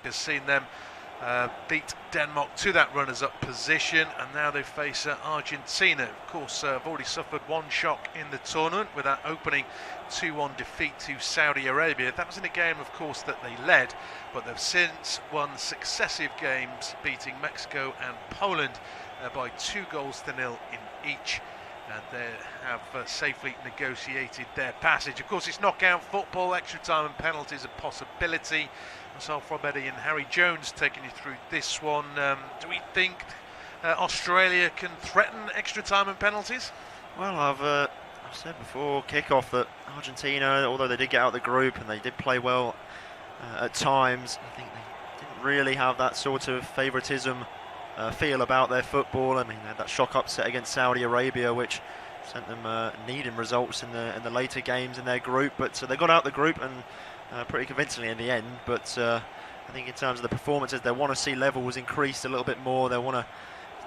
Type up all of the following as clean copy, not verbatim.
has seen them beat Denmark to that runners-up position, and now they face Argentina. Of course, have already suffered one shock in the tournament with that opening 2-1 defeat to Saudi Arabia. That was in a game, of course, that they led, but they've since won successive games, beating Mexico and Poland by 2-0 in each. And they have safely negotiated their passage. Of course, it's knockout football, extra time and penalties a possibility. Myself, Rob Eddy and Harry Jones taking you through this one. Do we think Australia can threaten extra time and penalties? Well, I've said before kick-off that Argentina, although they did get out of the group and they did play well at times, I think they didn't really have that sort of favouritism feel about their football. I mean, they had that shock upset against Saudi Arabia, which sent them needing results in the later games in their group. But they got out the group and pretty convincingly in the end. But I think in terms of the performances, they want to see levels increased a little bit more. They want to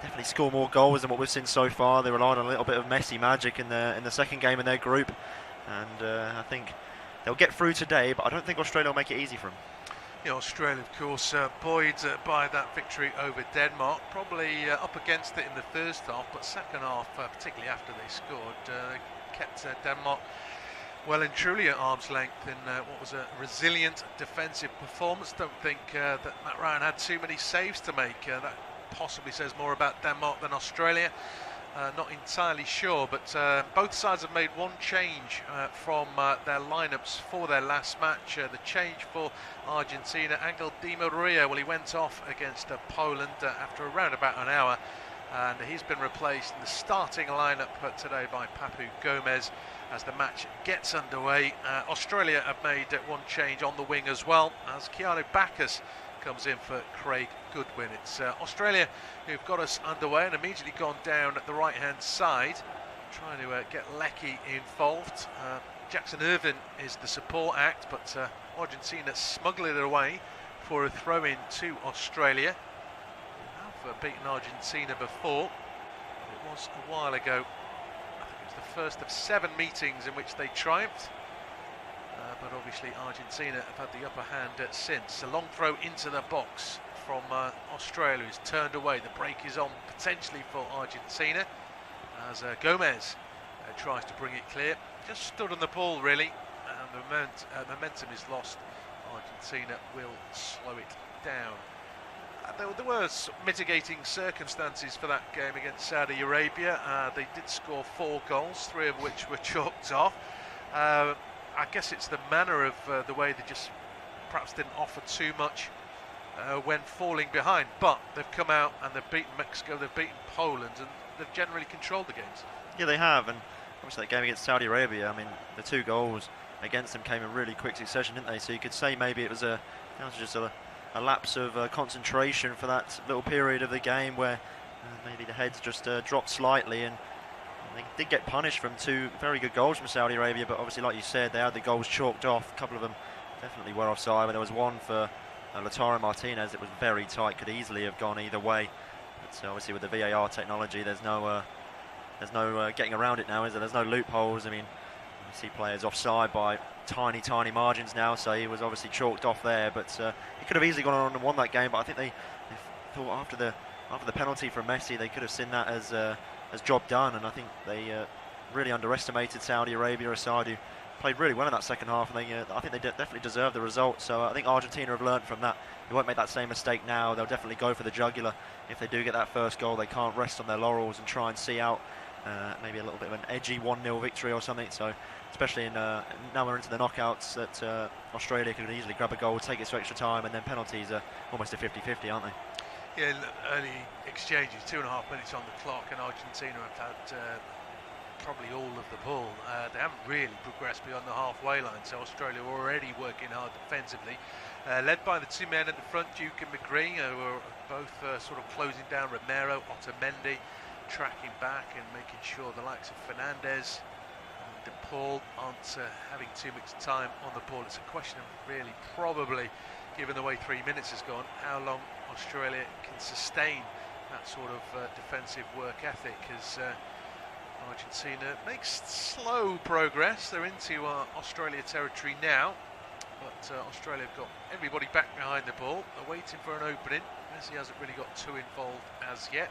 definitely score more goals than what we've seen so far. They relied on a little bit of Messi magic in the second game in their group, and I think they'll get through today. But I don't think Australia will make it easy for them. Yeah, Australia, of course, buoyed by that victory over Denmark, probably up against it in the first half, but second half, particularly after they scored, kept Denmark well and truly at arm's length in what was a resilient defensive performance. Don't think that Matt Ryan had too many saves to make. That possibly says more about Denmark than Australia. Not entirely sure, but both sides have made one change from their lineups for their last match. The change for Argentina, Angel Di Maria, well, he went off against Poland after around about an hour, and he's been replaced in the starting lineup today by Papu Gomez as the match gets underway. Australia have made one change on the wing as well, as Keanu Bacchus comes in for Craig Goodwin. It's Australia who've got us underway and immediately gone down at the right hand side, trying to get Leckie involved. Jackson Irvine is the support act, but Argentina smuggling it away for a throw-in to Australia. They've beaten Argentina before. It was a while ago. I think it was the first of 7 meetings in which they triumphed. But obviously Argentina have had the upper hand since. A long throw into the box from Australia is turned away. The break is on potentially for Argentina as Gomez tries to bring it clear. Just stood on the ball really, and the momentum is lost. Argentina will slow it down. There were mitigating circumstances for that game against Saudi Arabia. They did score 4 goals, 3 of which were chalked off. I guess it's the manner of the way they just perhaps didn't offer too much when falling behind. But they've come out and they've beaten Mexico, they've beaten Poland, and they've generally controlled the games. Yeah, they have, and obviously that game against Saudi Arabia, I mean, the 2 goals against them came in really quick succession, didn't they? So you could say maybe it was just a lapse of concentration for that little period of the game where maybe the heads just dropped slightly, and they did get punished from 2 very good goals from Saudi Arabia, but obviously, like you said, they had the goals chalked off. A couple of them definitely were offside, but there was one for Lautaro Martinez that was very tight, could easily have gone either way. But obviously, with the VAR technology, there's no getting around it now, is there? There's no loopholes. I mean, you see players offside by tiny margins now, so he was obviously chalked off there. But he could have easily gone on and won that game. But I think they thought after the penalty from Messi, they could have seen that as job done, and I think they really underestimated Saudi Arabia, a side who played really well in that second half, and I think they definitely deserved the result. So I think Argentina have learned from that. They won't make that same mistake now. They'll definitely go for the jugular. If they do get that first goal, they can't rest on their laurels and try and see out maybe a little bit of an edgy 1-0 victory or something. So especially now we're into the knockouts, that Australia could easily grab a goal, take it to extra time, and then penalties are almost a 50-50, aren't they? Yeah, early exchanges, 2.5 minutes on the clock, and Argentina have had probably all of the ball. They haven't really progressed beyond the halfway line, so Australia were already working hard defensively. Led by the 2 men at the front, Duke and McGree, who were both sort of closing down Romero, Otamendi, tracking back and making sure the likes of Fernandez and De Paul aren't having too much time on the ball. It's a question of really probably, given the way 3 minutes has gone, how long Australia can sustain that sort of defensive work ethic, as Argentina makes slow progress. They're into Australia territory now. but Australia have got everybody back behind the ball. They're waiting for an opening. Messi hasn't really got too involved as yet.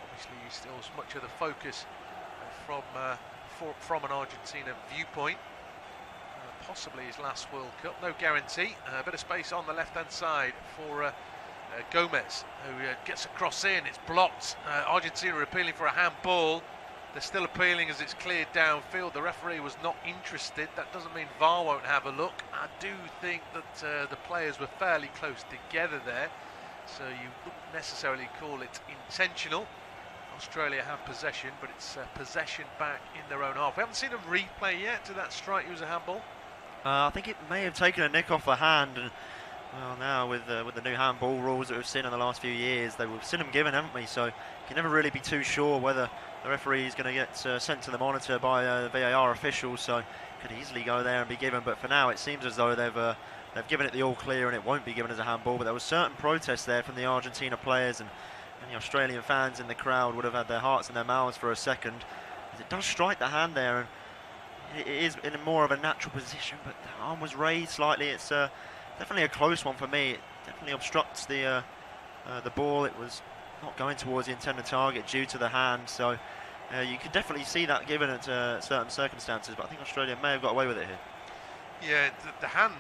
Obviously, still much of the focus from an Argentina viewpoint. Possibly his last World Cup, no guarantee. A bit of space on the left-hand side for Gomez, who gets a cross in. It's blocked. Argentina are appealing for a handball. They're still appealing as it's cleared downfield. The referee was not interested. That doesn't mean VAR won't have a look. I do think that the players were fairly close together there, so you wouldn't necessarily call it intentional. Australia have possession, but it's possession back in their own half. We haven't seen a replay yet. Did that strike you as a handball? I think it may have taken a nick off the hand, and well, now with the new handball rules that we've seen in the last few years, we've seen them given, haven't we? So you can never really be too sure whether the referee is going to get sent to the monitor by VAR officials. So it could easily go there and be given. But for now, it seems as though they've given it the all clear, and it won't be given as a handball. But there was certain protest there from the Argentina players, and the Australian fans in the crowd would have had their hearts in their mouths for a second, as it does strike the hand there, and it is in more of a natural position, but the arm was raised slightly. It's definitely a close one for me. It definitely obstructs the ball. It was not going towards the intended target due to the hand, so you could definitely see that given at certain circumstances, but I think Australia may have got away with it here. Yeah, the hand,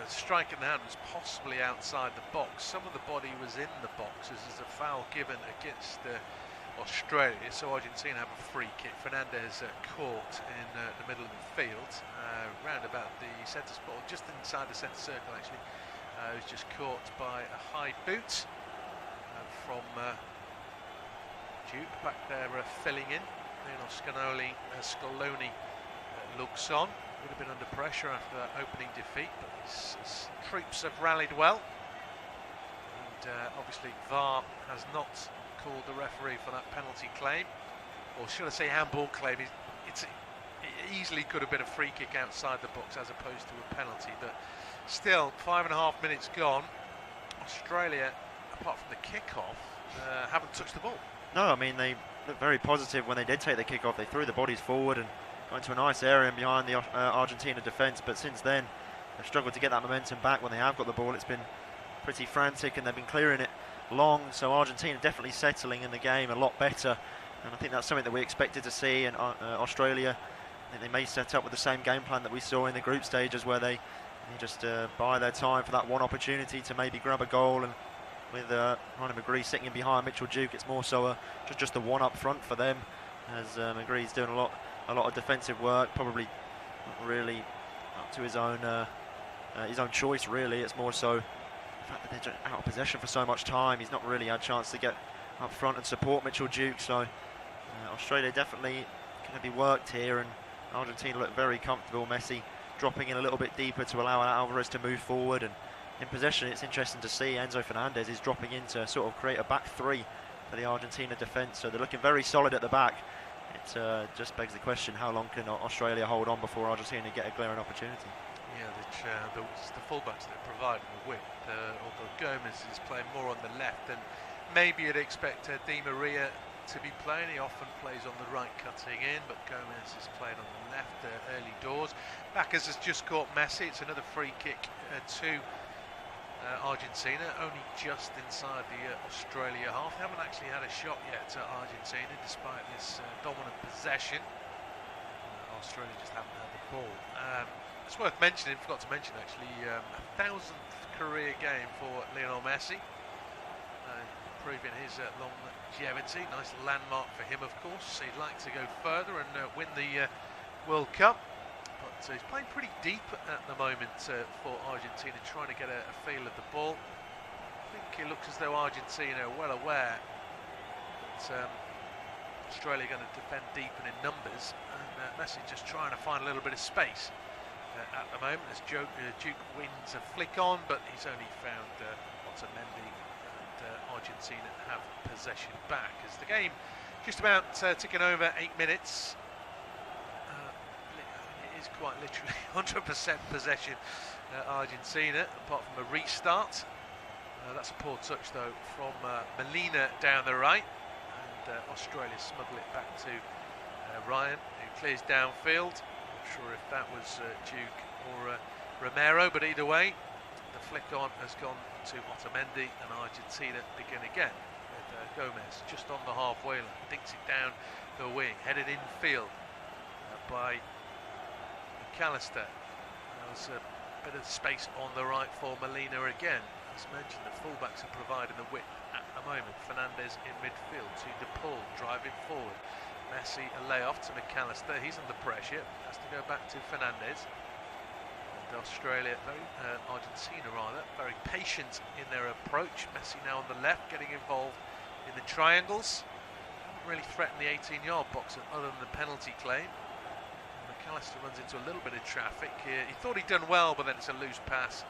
striking the hand was possibly outside the box. Some of the body was in the box as there's a foul given against Australia, so Argentina have a free kick. Fernandez caught in the middle of the field, round about the centre spot, just inside the centre circle actually. He was just caught by a high boot from Duke back there filling in. Scaloni looks on. Would have been under pressure after that opening defeat, but his troops have rallied well. And obviously VAR has not called the referee for that penalty claim, or should I say handball claim. It easily could have been a free kick outside the box as opposed to a penalty, but still 5.5 minutes gone. Australia, apart from the kick-off, haven't touched the ball. No, I mean, they looked very positive when they did take the kick-off. They threw the bodies forward and got into a nice area behind the Argentina defence, but since then they've struggled to get that momentum back. When they have got the ball, it's been pretty frantic, and they've been clearing it long, so Argentina definitely settling in the game a lot better, and I think that's something that we expected to see. And Australia, I think they may set up with the same game plan that we saw in the group stages, where they just buy their time for that one opportunity to maybe grab a goal. And with Ronnie McGree sitting in behind Mitchell Duke, it's more so just the one up front for them, as McGree's doing a lot of defensive work, probably not really up to his own choice really. It's more so the fact that they're just out of possession for so much time. He's not really had a chance to get up front and support Mitchell Duke, so Australia definitely going to be worked here, and Argentina look very comfortable. Messi dropping in a little bit deeper to allow Alvarez to move forward, and in possession it's interesting to see Enzo Fernandez is dropping in to sort of create a back three for the Argentina defence, so they're looking very solid at the back. It just begs the question, how long can Australia hold on before Argentina get a glaring opportunity? Yeah, the fullbacks that provide the width, although Gomez is playing more on the left, and maybe you'd expect Di Maria to be playing. He often plays on the right cutting in, but Gomez is playing on the left early doors. Backers has just caught Messi. It's another free kick to Argentina, only just inside the Australia half. They haven't actually had a shot yet to Argentina, despite this dominant possession. Australia just haven't had the ball. It's worth mentioning, forgot to mention actually, 1,000th career game for Lionel Messi, proving his longevity. Nice landmark for him, of course. He'd like to go further and win the World Cup, but he's playing pretty deep at the moment for Argentina, trying to get a feel of the ball. I think it looks as though Argentina are well aware that Australia are going to defend deep and in numbers, and Messi just trying to find a little bit of space at the moment as Duke wins a flick on, but he's only found Otamendi, and Argentina have possession back as the game just about ticking over 8 minutes. It is quite literally 100% possession Argentina, apart from a restart. That's a poor touch though from Molina down the right, and Australia smuggle it back to Ryan, who clears downfield. Not sure if that was Duke or Romero, but either way, the flick on has gone to Otamendi, and Argentina begin again with Gomez just on the halfway line, dinks it down the wing, headed infield by McAllister. There's a bit of space on the right for Molina again. As mentioned, the fullbacks are providing the width at the moment. Fernandes in midfield to De Paul, driving forward. Messi a layoff to McAllister. He's under pressure. Has to go back to Fernandes. And Australia, Argentina rather, very patient in their approach. Messi now on the left, getting involved in the triangles. Haven't really threatened the 18-yard box other than the penalty claim. McAllister runs into a little bit of traffic here. He thought he'd done well, but then it's a loose pass.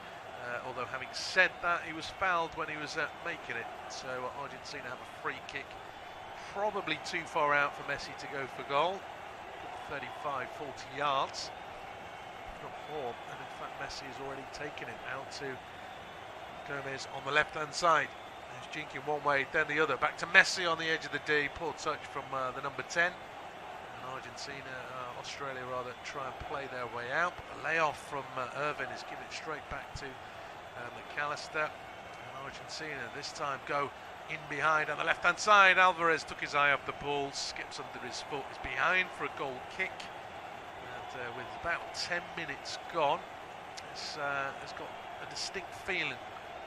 Although having said that, he was fouled when he was making it. So Argentina have a free kick, probably too far out for Messi to go for goal. 35, 40 yards, not more. And in fact, Messi has already taken it out to Gomez on the left-hand side. He's jinking one way, then the other. Back to Messi on the edge of the D. Poor touch from the number 10. Argentina, Australia rather, try and play their way out. But the layoff from Irvin is giving it straight back to McAllister. And Argentina this time go in behind on the left-hand side. Alvarez took his eye off the ball, skips under his foot, is behind for a goal kick. And with about 10 minutes gone, it's got a distinct feeling,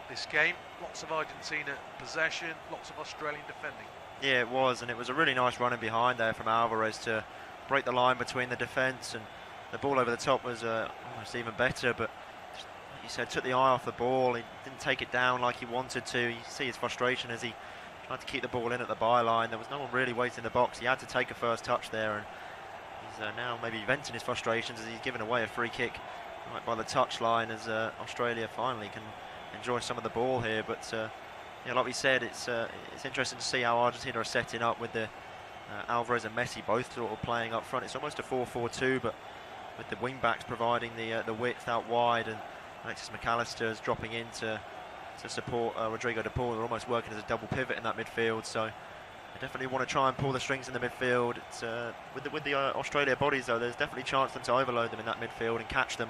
this game. Lots of Argentina possession, lots of Australian defending. Yeah, it was, and it was a really nice running behind there from Alvarez to break the line between the defence, and the ball over the top was almost even better, but like you said, took the eye off the ball. He didn't take it down like he wanted to. You see his frustration as he tried to keep the ball in at the byline. There was no one really waiting in the box. He had to take a first touch there, and he's now maybe venting his frustrations as he's given away a free kick right by the touchline as Australia finally can enjoy some of the ball here. But yeah, like we said, it's interesting to see how Argentina are setting up with the Alvarez and Messi both sort of playing up front. It's almost a 4-4-2, but with the wing-backs providing the width out wide, and Alexis McAllister is dropping in to support Rodrigo De Paul. They're almost working as a double pivot in that midfield, so they definitely want to try and pull the strings in the midfield. It's, with the Australia bodies, though, there's definitely a chance for them to overload them in that midfield and catch them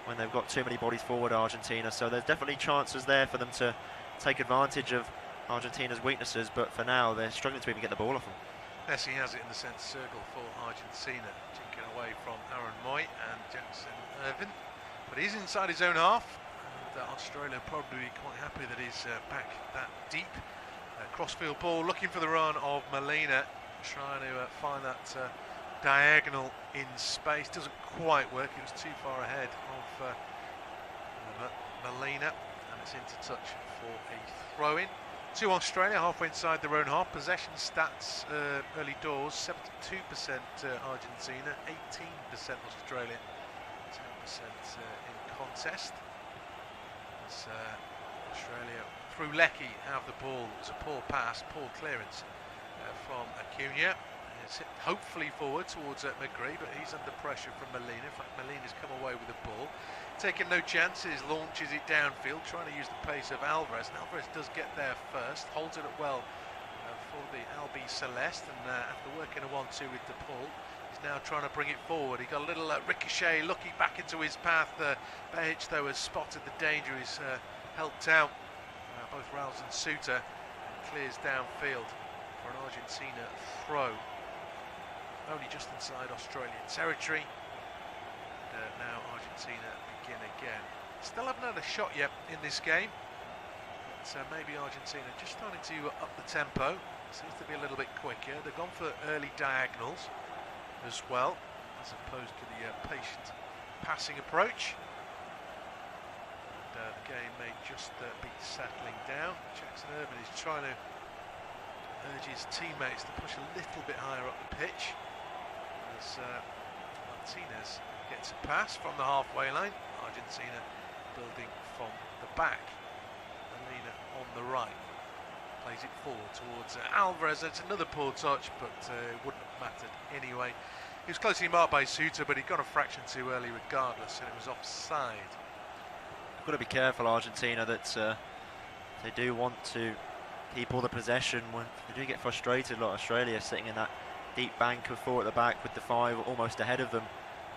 when they've got too many bodies forward, Argentina. So there's definitely chances there for them to take advantage of Argentina's weaknesses, but for now they're struggling to even get the ball off them. Messi has it in the centre circle for Argentina, jinking away from Aaron Moy and Jackson Irvin, but he's inside his own half, and Australia probably quite happy that he's back that deep. Crossfield ball, looking for the run of Molina, trying to find that diagonal in space. Doesn't quite work, it was too far ahead of Molina, and it's into touch for a throw-in to Australia, halfway inside their own half. Possession stats early doors: 72% Argentina, 18% Australia, 10% in contest. As Australia through Leckie have the ball. It was a poor pass, poor clearance from Acuna. It's hit hopefully forward towards McGree, but he's under pressure from Molina. In fact, Molina's come away with the ball, taking no chances, launches it downfield, trying to use the pace of Alvarez. And Alvarez does get there first, holds it up well for the Albi Celeste, and after working a 1-2 with De Paul, he's now trying to bring it forward. He got a little ricochet looking back into his path. Behic, though, has spotted the danger. He's helped out both Rouse and Suter, and clears downfield for an Argentina throw. Only just inside Australian territory. And now Argentina begin again. Still haven't had a shot yet in this game, but maybe Argentina just starting to up the tempo. Seems to be a little bit quicker. They've gone for early diagonals as well, as opposed to the patient passing approach. And the game may just be settling down. Jackson Irvin is trying to urge his teammates to push a little bit higher up the pitch, as Martinez gets a pass from the halfway line. Argentina building from the back. Molina on the right, plays it forward towards Alvarez. It's another poor touch, but it wouldn't have mattered anyway. He was closely marked by Suter, but he got a fraction too early regardless, and it was offside. You've got to be careful, Argentina, that they do want to keep all the possession. When they do get frustrated, like Australia sitting in that deep bank of four at the back with the five almost ahead of them.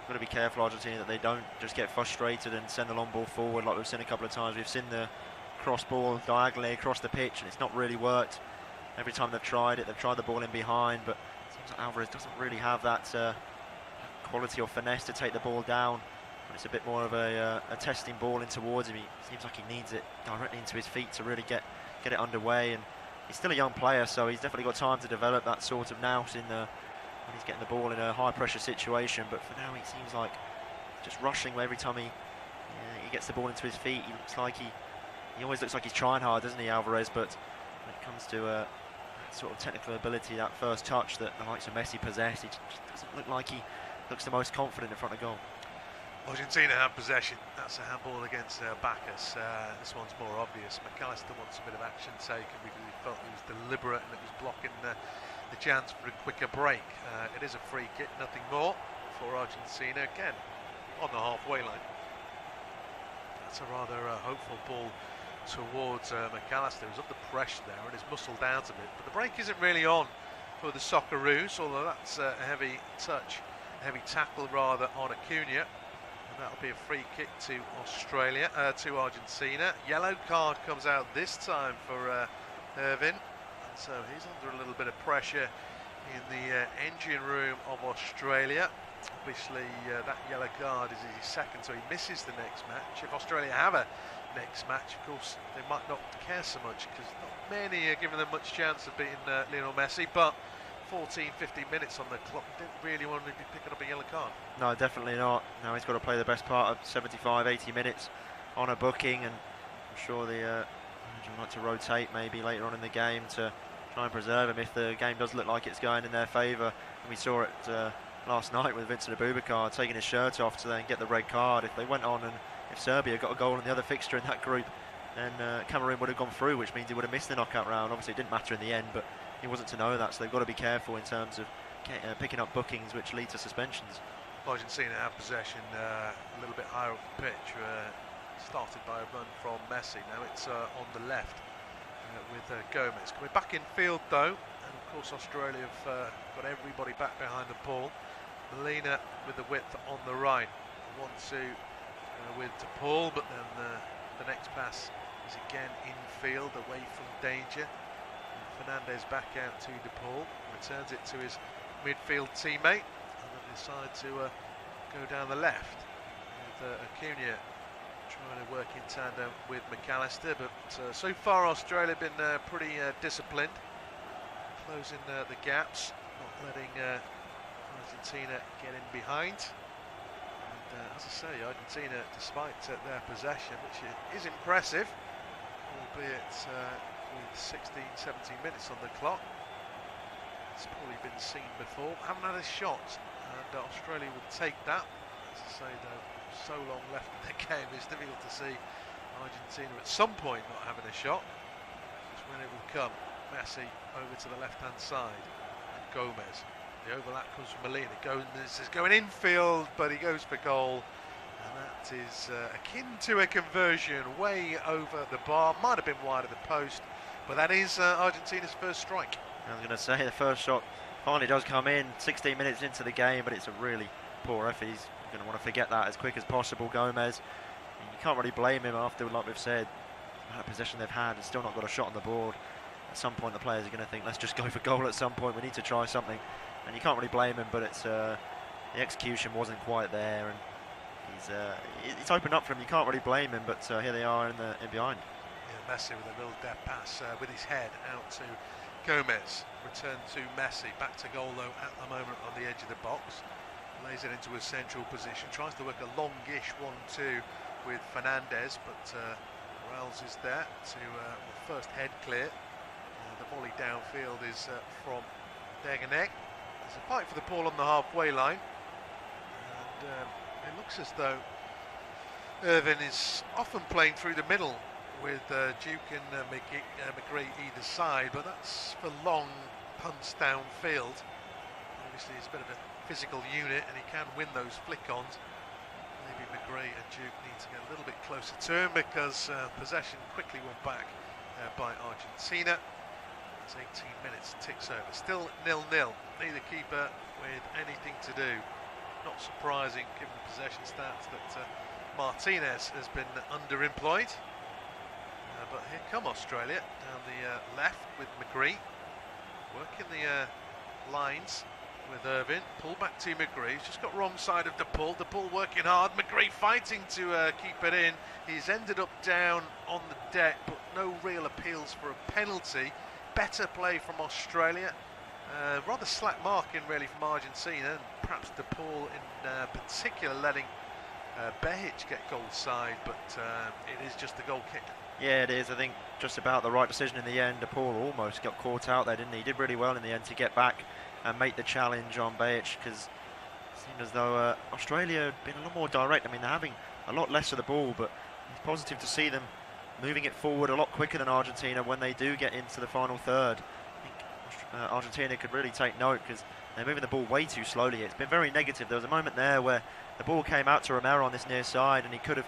got to be careful, Argentina, that they don't just get frustrated and send the long ball forward like we've seen a couple of times. We've seen the cross ball diagonally across the pitch, and it's not really worked. Every time they've tried it, they've tried the ball in behind, but it seems like Alvarez doesn't really have that quality or finesse to take the ball down. And it's a bit more of a testing ball in towards him. He seems like he needs it directly into his feet to really get it underway. And he's still a young player, so he's definitely got time to develop that sort of nous when he's getting the ball in a high pressure situation. But for now, it seems like just rushing every time he gets the ball into his feet. He looks like he always looks like he's trying hard, doesn't he, Alvarez? But when it comes to that sort of technical ability, that first touch that the likes of Messi possess, he just doesn't look like he looks the most confident in front of goal. Argentina have possession. That's a handball against Bacchus. This one's more obvious. McAllister wants a bit of action taken because he felt it was deliberate and it was blocking the chance for a quicker break. It is a free kick, nothing more for Argentina. Again, on the halfway line. That's a rather hopeful ball towards McAllister, who's under pressure there and is muscled out a bit. But the break isn't really on for the Socceroos, although that's a heavy touch, a heavy tackle rather on Acuna. And that'll be a free kick to to Argentina. Yellow card comes out this time for Irvin. And so he's under a little bit of pressure in the engine room of Australia. Obviously, that yellow card is his second, so he misses the next match. If Australia have a next match, of course, they might not care so much because not many are giving them much chance of beating Lionel Messi. But 14, 15 minutes on the clock, didn't really want to be picking up a yellow card. No, definitely not. Now he's got to play the best part of 75, 80 minutes on a booking, and I'm sure the manager would like to rotate maybe later on in the game to try and preserve him if the game does look like it's going in their favour. And we saw it last night with Vincent Aboubakar taking his shirt off to then get the red card. If they went on and if Serbia got a goal in the other fixture in that group, then Cameroon would have gone through, which means he would have missed the knockout round. Obviously it didn't matter in the end, but he wasn't to know that, so they've got to be careful in terms of picking up bookings which lead to suspensions. Argentina have possession a little bit higher up the pitch, started by a run from Messi. Now it's on the left with Gomez. Coming back in field though, and of course Australia have got everybody back behind the ball. Molina with the width on the right. 1-2 with DePaul, but then the next pass is again infield, away from danger. Fernandez back out to DePaul, returns it to his midfield teammate, and then decide to go down the left with Acuna trying to work in tandem with McAllister. But so far Australia have been pretty disciplined, closing the gaps, not letting Argentina get in behind. And as I say, Argentina, despite their possession, which is impressive, albeit with 16, 17 minutes on the clock, it's probably been seen before, haven't had a shot, and Australia would take that. As I say though, so long left in the game, it's difficult to see Argentina at some point not having a shot. Just when it will come. Messi over to the left hand side, and Gomez. The overlap comes from Molina. Gomez is going infield, but he goes for goal. And that is akin to a conversion way over the bar. Might have been wide of the post, but that is Argentina's first strike. I was going to say the first shot finally does come in 16 minutes into the game, but it's a really poor effort. He's going to want to forget that as quick as possible, Gomez. And you can't really blame him after, like we've said, the possession they've had and still not got a shot on the board. At some point the players are going to think, let's just go for goal at some point, we need to try something. And you can't really blame him, but it's the execution wasn't quite there, and it's opened up for him. You can't really blame him, but here they are in behind. Yeah, Messi with a real depth pass with his head out to Gomez. Return to Messi, back to goal though at the moment on the edge of the box. Lays it into a central position, tries to work a longish 1-2 with Fernandez, but Morales is there to first head clear. The volley downfield is from Deganek. There's a fight for the ball on the halfway line, and it looks as though Irvin is often playing through the middle with Duke and McGree either side, but that's for long punts downfield. Obviously he's a bit of a physical unit and he can win those flick-ons. Maybe McGree and Duke need to get a little bit closer to him, because possession quickly won back by Argentina. As 18 minutes ticks over, still 0-0, neither keeper with anything to do. not surprising given the possession stats that Martinez has been underemployed. But here come Australia down the left with McGree, working the lines with Irvin, pull back to McGree. He's just got wrong side of the pull working hard, McGree fighting to keep it in. He's ended up down on the deck, but no real appeals for a penalty. Better play from Australia, rather slack marking really from Argentina, and perhaps DePaul in particular letting Behic get goal side, but it is just a goal kick. Yeah, it is. I think just about the right decision in the end. DePaul almost got caught out there, didn't he? He did really well in the end to get back and make the challenge on Behic, because it seemed as though Australia had been a lot more direct. I mean, they're having a lot less of the ball, but it's positive to see them moving it forward a lot quicker than Argentina when they do get into the final third. I think Argentina could really take note, because they're moving the ball way too slowly. It's been very negative. There was a moment there where the ball came out to Romero on this near side, and he could have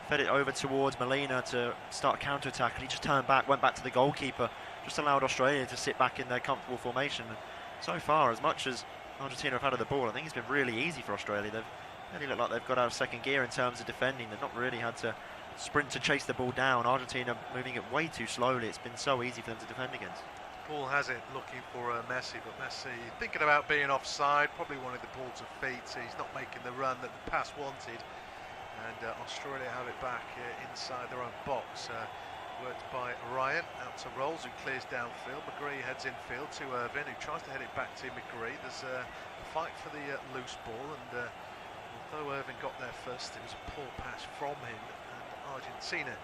fed it over towards Molina to start counter-attack, and he just turned back, went back to the goalkeeper, just allowed Australia to sit back in their comfortable formation. And so far, as much as Argentina have had of the ball, I think it's been really easy for Australia. They've really looked like they've got out of second gear in terms of defending. They've not really had to sprint to chase the ball down. Argentina moving it way too slowly. It's been so easy for them to defend against. Paul has it looking for Messi, but Messi thinking about being offside, probably wanted the ball to feet, so he's not making the run that the pass wanted. And Australia have it back inside their own box. Worked by Ryan out to Rolls, who clears downfield. McGree heads infield to Irvin, who tries to head it back to McGree. There's a fight for the loose ball, and although Irvin got there first, it was a poor pass from him, and Argentina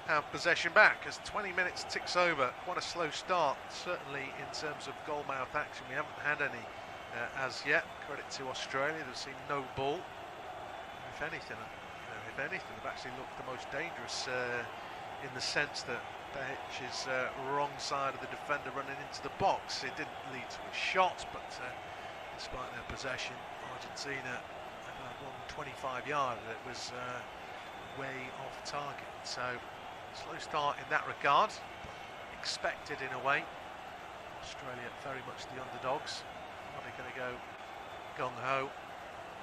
have possession back as 20 minutes ticks over. Quite a slow start, certainly in terms of goal mouth action. We haven't had any as yet. Credit to Australia, they've seen no ball. If anything, they've actually looked the most dangerous in the sense that Behic is wrong side of the defender running into the box. It didn't lead to a shot, but despite their possession, Argentina had one 25 yard that was way off target. So slow start in that regard, but expected in a way. Australia very much the underdogs. Are they going to go gung-ho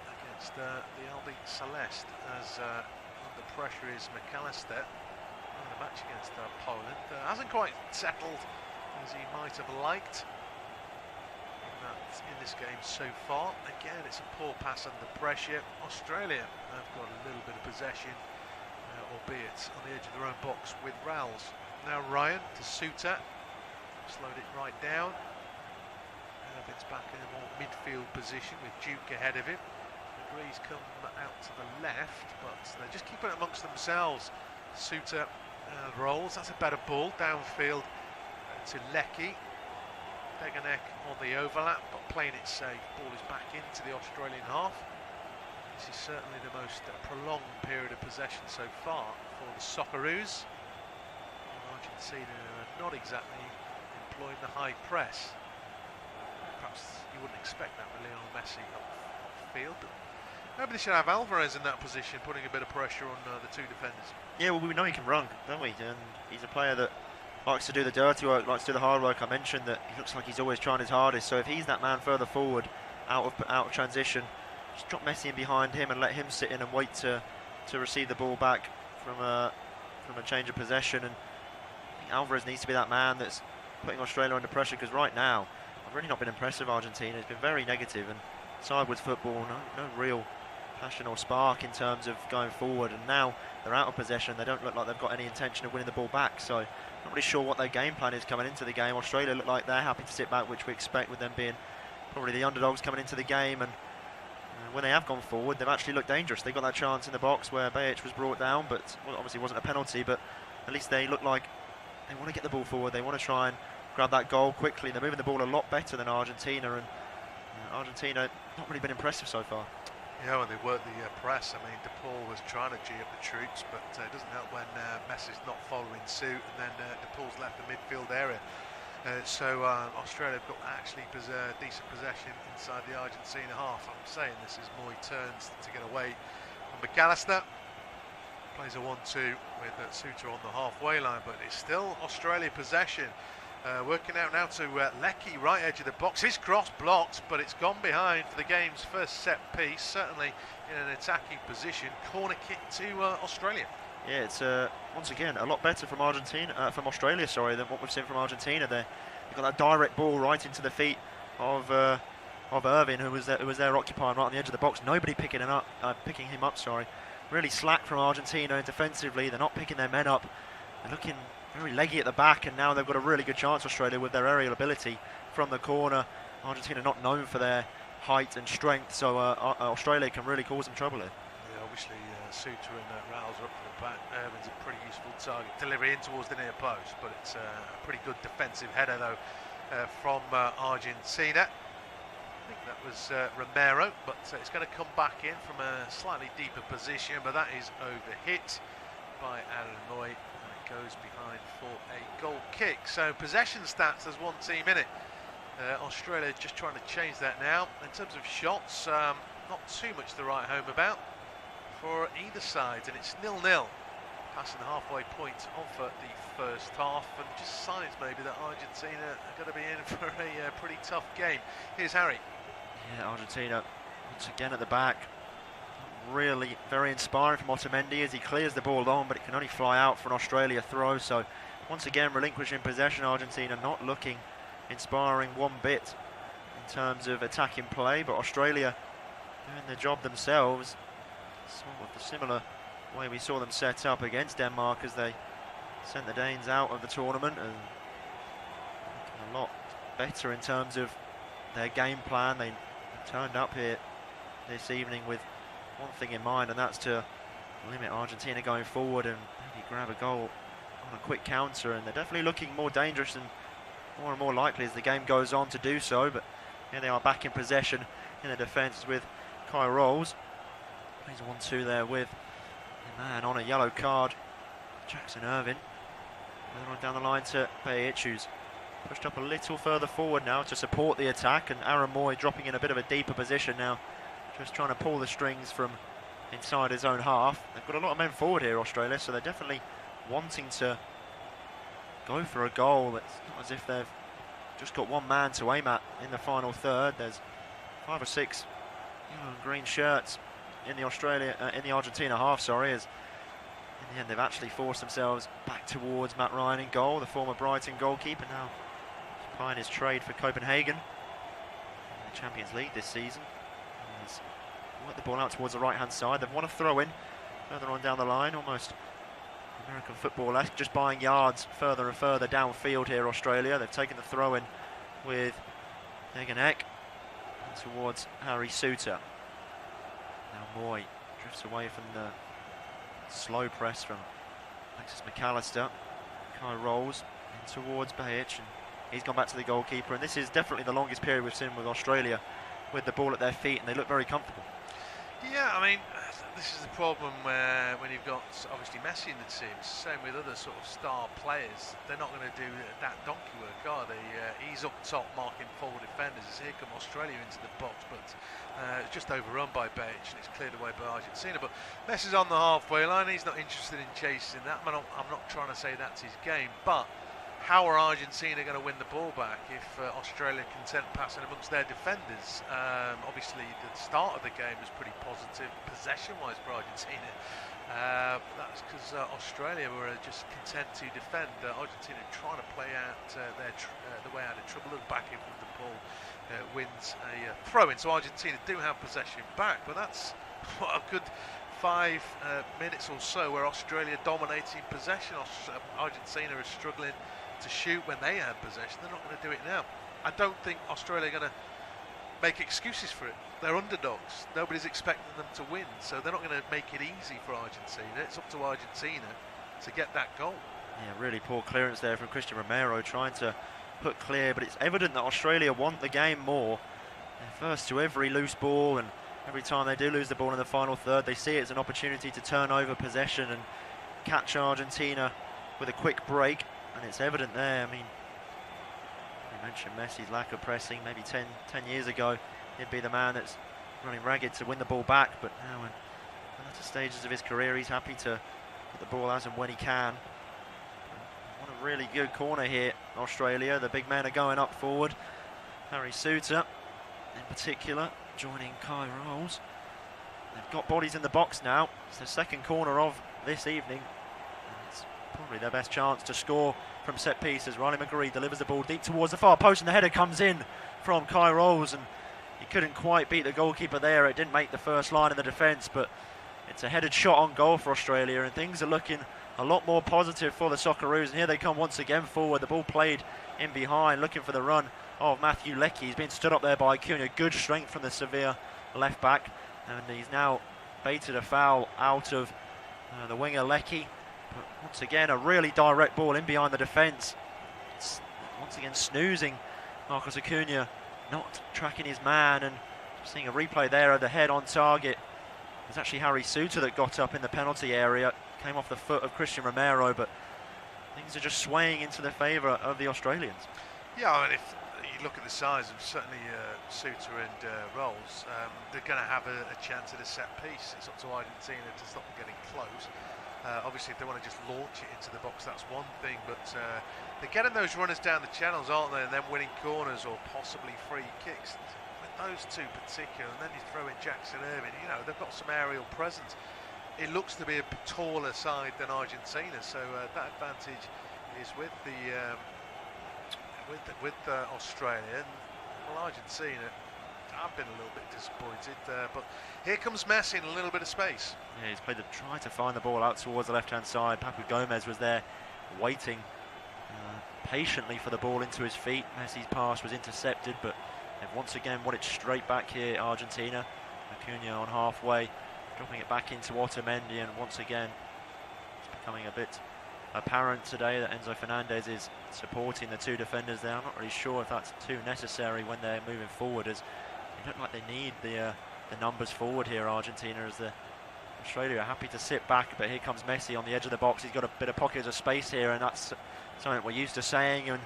against the Albi Celeste, as under pressure is McAllister? The match against Poland hasn't quite settled as he might have liked in this game so far. Again, it's a poor pass under pressure. Australia have got a little bit of possession, albeit on the edge of their own box with Rowles. Now Ryan to Suter, slowed it right down. Irvin's back in a more midfield position with Duke ahead of him. McGree's come out to the left, but they're just keeping it amongst themselves. Suter Rolls, that's a better ball downfield to Leckie. Deganek on the overlap, but playing it safe. Ball is back into the Australian half. This is certainly the most prolonged period of possession so far for the Socceroos. Argentina are not exactly employing the high press. Perhaps you wouldn't expect that with Lionel Messi off field, but maybe they should have Alvarez in that position, putting a bit of pressure on the two defenders. Yeah, well, we know he can run, don't we? And he's a player that likes to do the dirty work, likes to do the hard work. I mentioned that he looks like he's always trying his hardest. So if he's that man further forward, out of transition, just drop Messi in behind him and let him sit in and wait to receive the ball back from a change of possession. And I think Alvarez needs to be that man that's putting Australia under pressure, because right now I've really not been impressed with Argentina. It's been very negative and sideways football, no real passion or spark in terms of going forward. And now they're out of possession. They don't look like they've got any intention of winning the ball back. So not really sure what their game plan is coming into the game. Australia look like they're happy to sit back, which we expect with them being probably the underdogs coming into the game. And when they have gone forward, they've actually looked dangerous. They got that chance in the box where Behic was brought down, but obviously wasn't a penalty, but at least they look like they want to get the ball forward. They want to try and grab that goal quickly. They're moving the ball a lot better than Argentina, and Argentina not really been impressive so far. Yeah, when they work the press, I mean, DePaul was trying to G up the troops, but it doesn't help when Messi's not following suit, and then DePaul's left the midfield area. So Australia have got actually decent possession inside the Argentina half. I'm saying this is Moy turns to get away from McAllister. Plays a 1-2 with Suter on the halfway line, but it's still Australia possession. Working out now to Lecky, right edge of the box. His cross blocked, but it's gone behind for the game's first set piece. Certainly in an attacking position. Corner kick to Australia. Yeah, it's once again a lot better from Australia, sorry, than what we've seen from Argentina. They've got that direct ball right into the feet of Irvin, who was there occupying right on the edge of the box. Nobody picking him up. Sorry, really slack from Argentina defensively. They're not picking their men up. They're looking very leggy at the back, and now they've got a really good chance, Australia, with their aerial ability from the corner. Argentina not known for their height and strength, so Australia can really cause them trouble here. Yeah, obviously Suter and Rouse are up for the back. Irvin's a pretty useful target. Delivery in towards the near post, but it's a pretty good defensive header though from Argentina. I think that was Romero, but it's going to come back in from a slightly deeper position, but that is overhit by Aaron Moy. Goes behind for a goal kick. So possession stats, there's one team in it. Australia just trying to change that now. In terms of shots, not too much to write home about for either side, and it's 0-0 passing the halfway point of the first half, and just signs maybe that Argentina are going to be in for a pretty tough game. Here's Harry. Yeah, Argentina once again at the back. Really very inspiring from Otamendi as he clears the ball on, but it can only fly out for an Australia throw. So once again relinquishing possession. Argentina not looking inspiring one bit in terms of attacking play, but Australia doing the job themselves, sort of the similar way we saw them set up against Denmark as they sent the Danes out of the tournament, and looking a lot better in terms of their game plan. They turned up here this evening with one thing in mind, and that's to limit Argentina going forward and maybe grab a goal on a quick counter, and they're definitely looking more dangerous and more likely as the game goes on to do so. But here they are back in possession in the defence with Kai Rolls. Plays 1-2 there with a man on a yellow card, Jackson Irvin. Further on down the line to Bajic, who's pushed up a little further forward now to support the attack, and Aaron Moy dropping in a bit of a deeper position now, just trying to pull the strings from inside his own half. They've got a lot of men forward here, Australia, so they're definitely wanting to go for a goal. It's not as if they've just got one man to aim at in the final third. There's 5 or 6 yellow and green shirts in the Argentina half, sorry, as in the end they've actually forced themselves back towards Matt Ryan in goal, the former Brighton goalkeeper, now applying his trade for Copenhagen in the Champions League this season. He's worked the ball out towards the right-hand side. They've won a throw-in further on down the line, almost American football-esque, just buying yards further and further downfield here, Australia. They've taken the throw-in with Eganek towards Harry Suter. Now Moy drifts away from the slow press from Alexis McAllister. Kai rolls in towards Bajic, and he's gone back to the goalkeeper, and this is definitely the longest period we've seen with Australia with the ball at their feet, and they look very comfortable. Yeah, I mean, this is the problem when you've got obviously Messi in the team. Same with other sort of star players. They're not going to do that donkey work, are they? He's up top marking forward defenders. Here come Australia into the box, but it's just overrun by Bajic, and it's cleared away by Argentina. But Messi's on the halfway line. He's not interested in chasing that. I'm not trying to say that's his game, but how are Argentina going to win the ball back if Australia content passing amongst their defenders? Obviously, the start of the game was pretty positive possession-wise for Argentina. That's because Australia were just content to defend. Argentina trying to play out the way out of trouble. Look back in with the ball, wins a throw-in. So Argentina do have possession back, but that's what a good 5 minutes or so where Australia dominating possession. Argentina is struggling to shoot when they had possession. They're not going to do it now. I don't think Australia are going to make excuses for it. They're underdogs. Nobody's expecting them to win, so they're not going to make it easy for Argentina. It's up to Argentina to get that goal. Yeah, really poor clearance there from Christian Romero, trying to put clear, but it's evident that Australia want the game more. They're first to every loose ball, and every time they do lose the ball in the final third, they see it as an opportunity to turn over possession and catch Argentina with a quick break. And it's evident there. I mean, you mentioned Messi's lack of pressing. Maybe 10 years ago, he'd be the man that's running ragged to win the ball back. But now, in the latter stages of his career, he's happy to put the ball as and when he can. What a really good corner here, Australia. The big men are going up forward. Harry Suter, in particular, joining Kai Rolls. They've got bodies in the box now. It's the second corner of this evening. And it's probably their best chance to score from set pieces. Riley McGree delivers the ball deep towards the far post, and the header comes in from Kai Rolls, and he couldn't quite beat the goalkeeper there. It didn't make the first line of the defence, but it's a headed shot on goal for Australia, and things are looking a lot more positive for the Socceroos. And here they come once again forward. The ball played in behind, looking for the run of Matthew Leckie. He's been stood up there by Cunha. Good strength from the Sevilla left back, and he's now baited a foul out of the winger Leckie. But once again, a really direct ball in behind the defence. It's once again snoozing Marcos Acuna, not tracking his man, and seeing a replay there of the head on target. It was actually Harry Suter that got up in the penalty area, came off the foot of Christian Romero, but things are just swaying into the favour of the Australians. Yeah, I mean, if you look at the size of certainly Suter and Rolls, they're going to have a chance at a set piece. It's up to Argentina to stop them getting close. Obviously, if they want to just launch it into the box, that's one thing, but they're getting those runners down the channels, aren't they, and then winning corners or possibly free kicks. With those two particular, and then you throw in Jackson Irving, you know, they've got some aerial presence. It looks to be a taller side than Argentina, so that advantage is with the Australia. And, well, Argentina, I've been a little bit disappointed, but here comes Messi in a little bit of space. Yeah, he's tried to find the ball out towards the left-hand side. Papu Gomez was there waiting patiently for the ball into his feet. Messi's pass was intercepted, but they've once again won it straight back here, Argentina. Acuna on halfway, dropping it back into Otamendi, and once again it's becoming a bit apparent today that Enzo Fernandez is supporting the two defenders there. I'm not really sure if that's too necessary when they're moving forward, as they look like they need the numbers forward here, Argentina, as the Australia are happy to sit back, but here comes Messi on the edge of the box. He's got a bit of pockets of space here, and that's something we're used to saying, and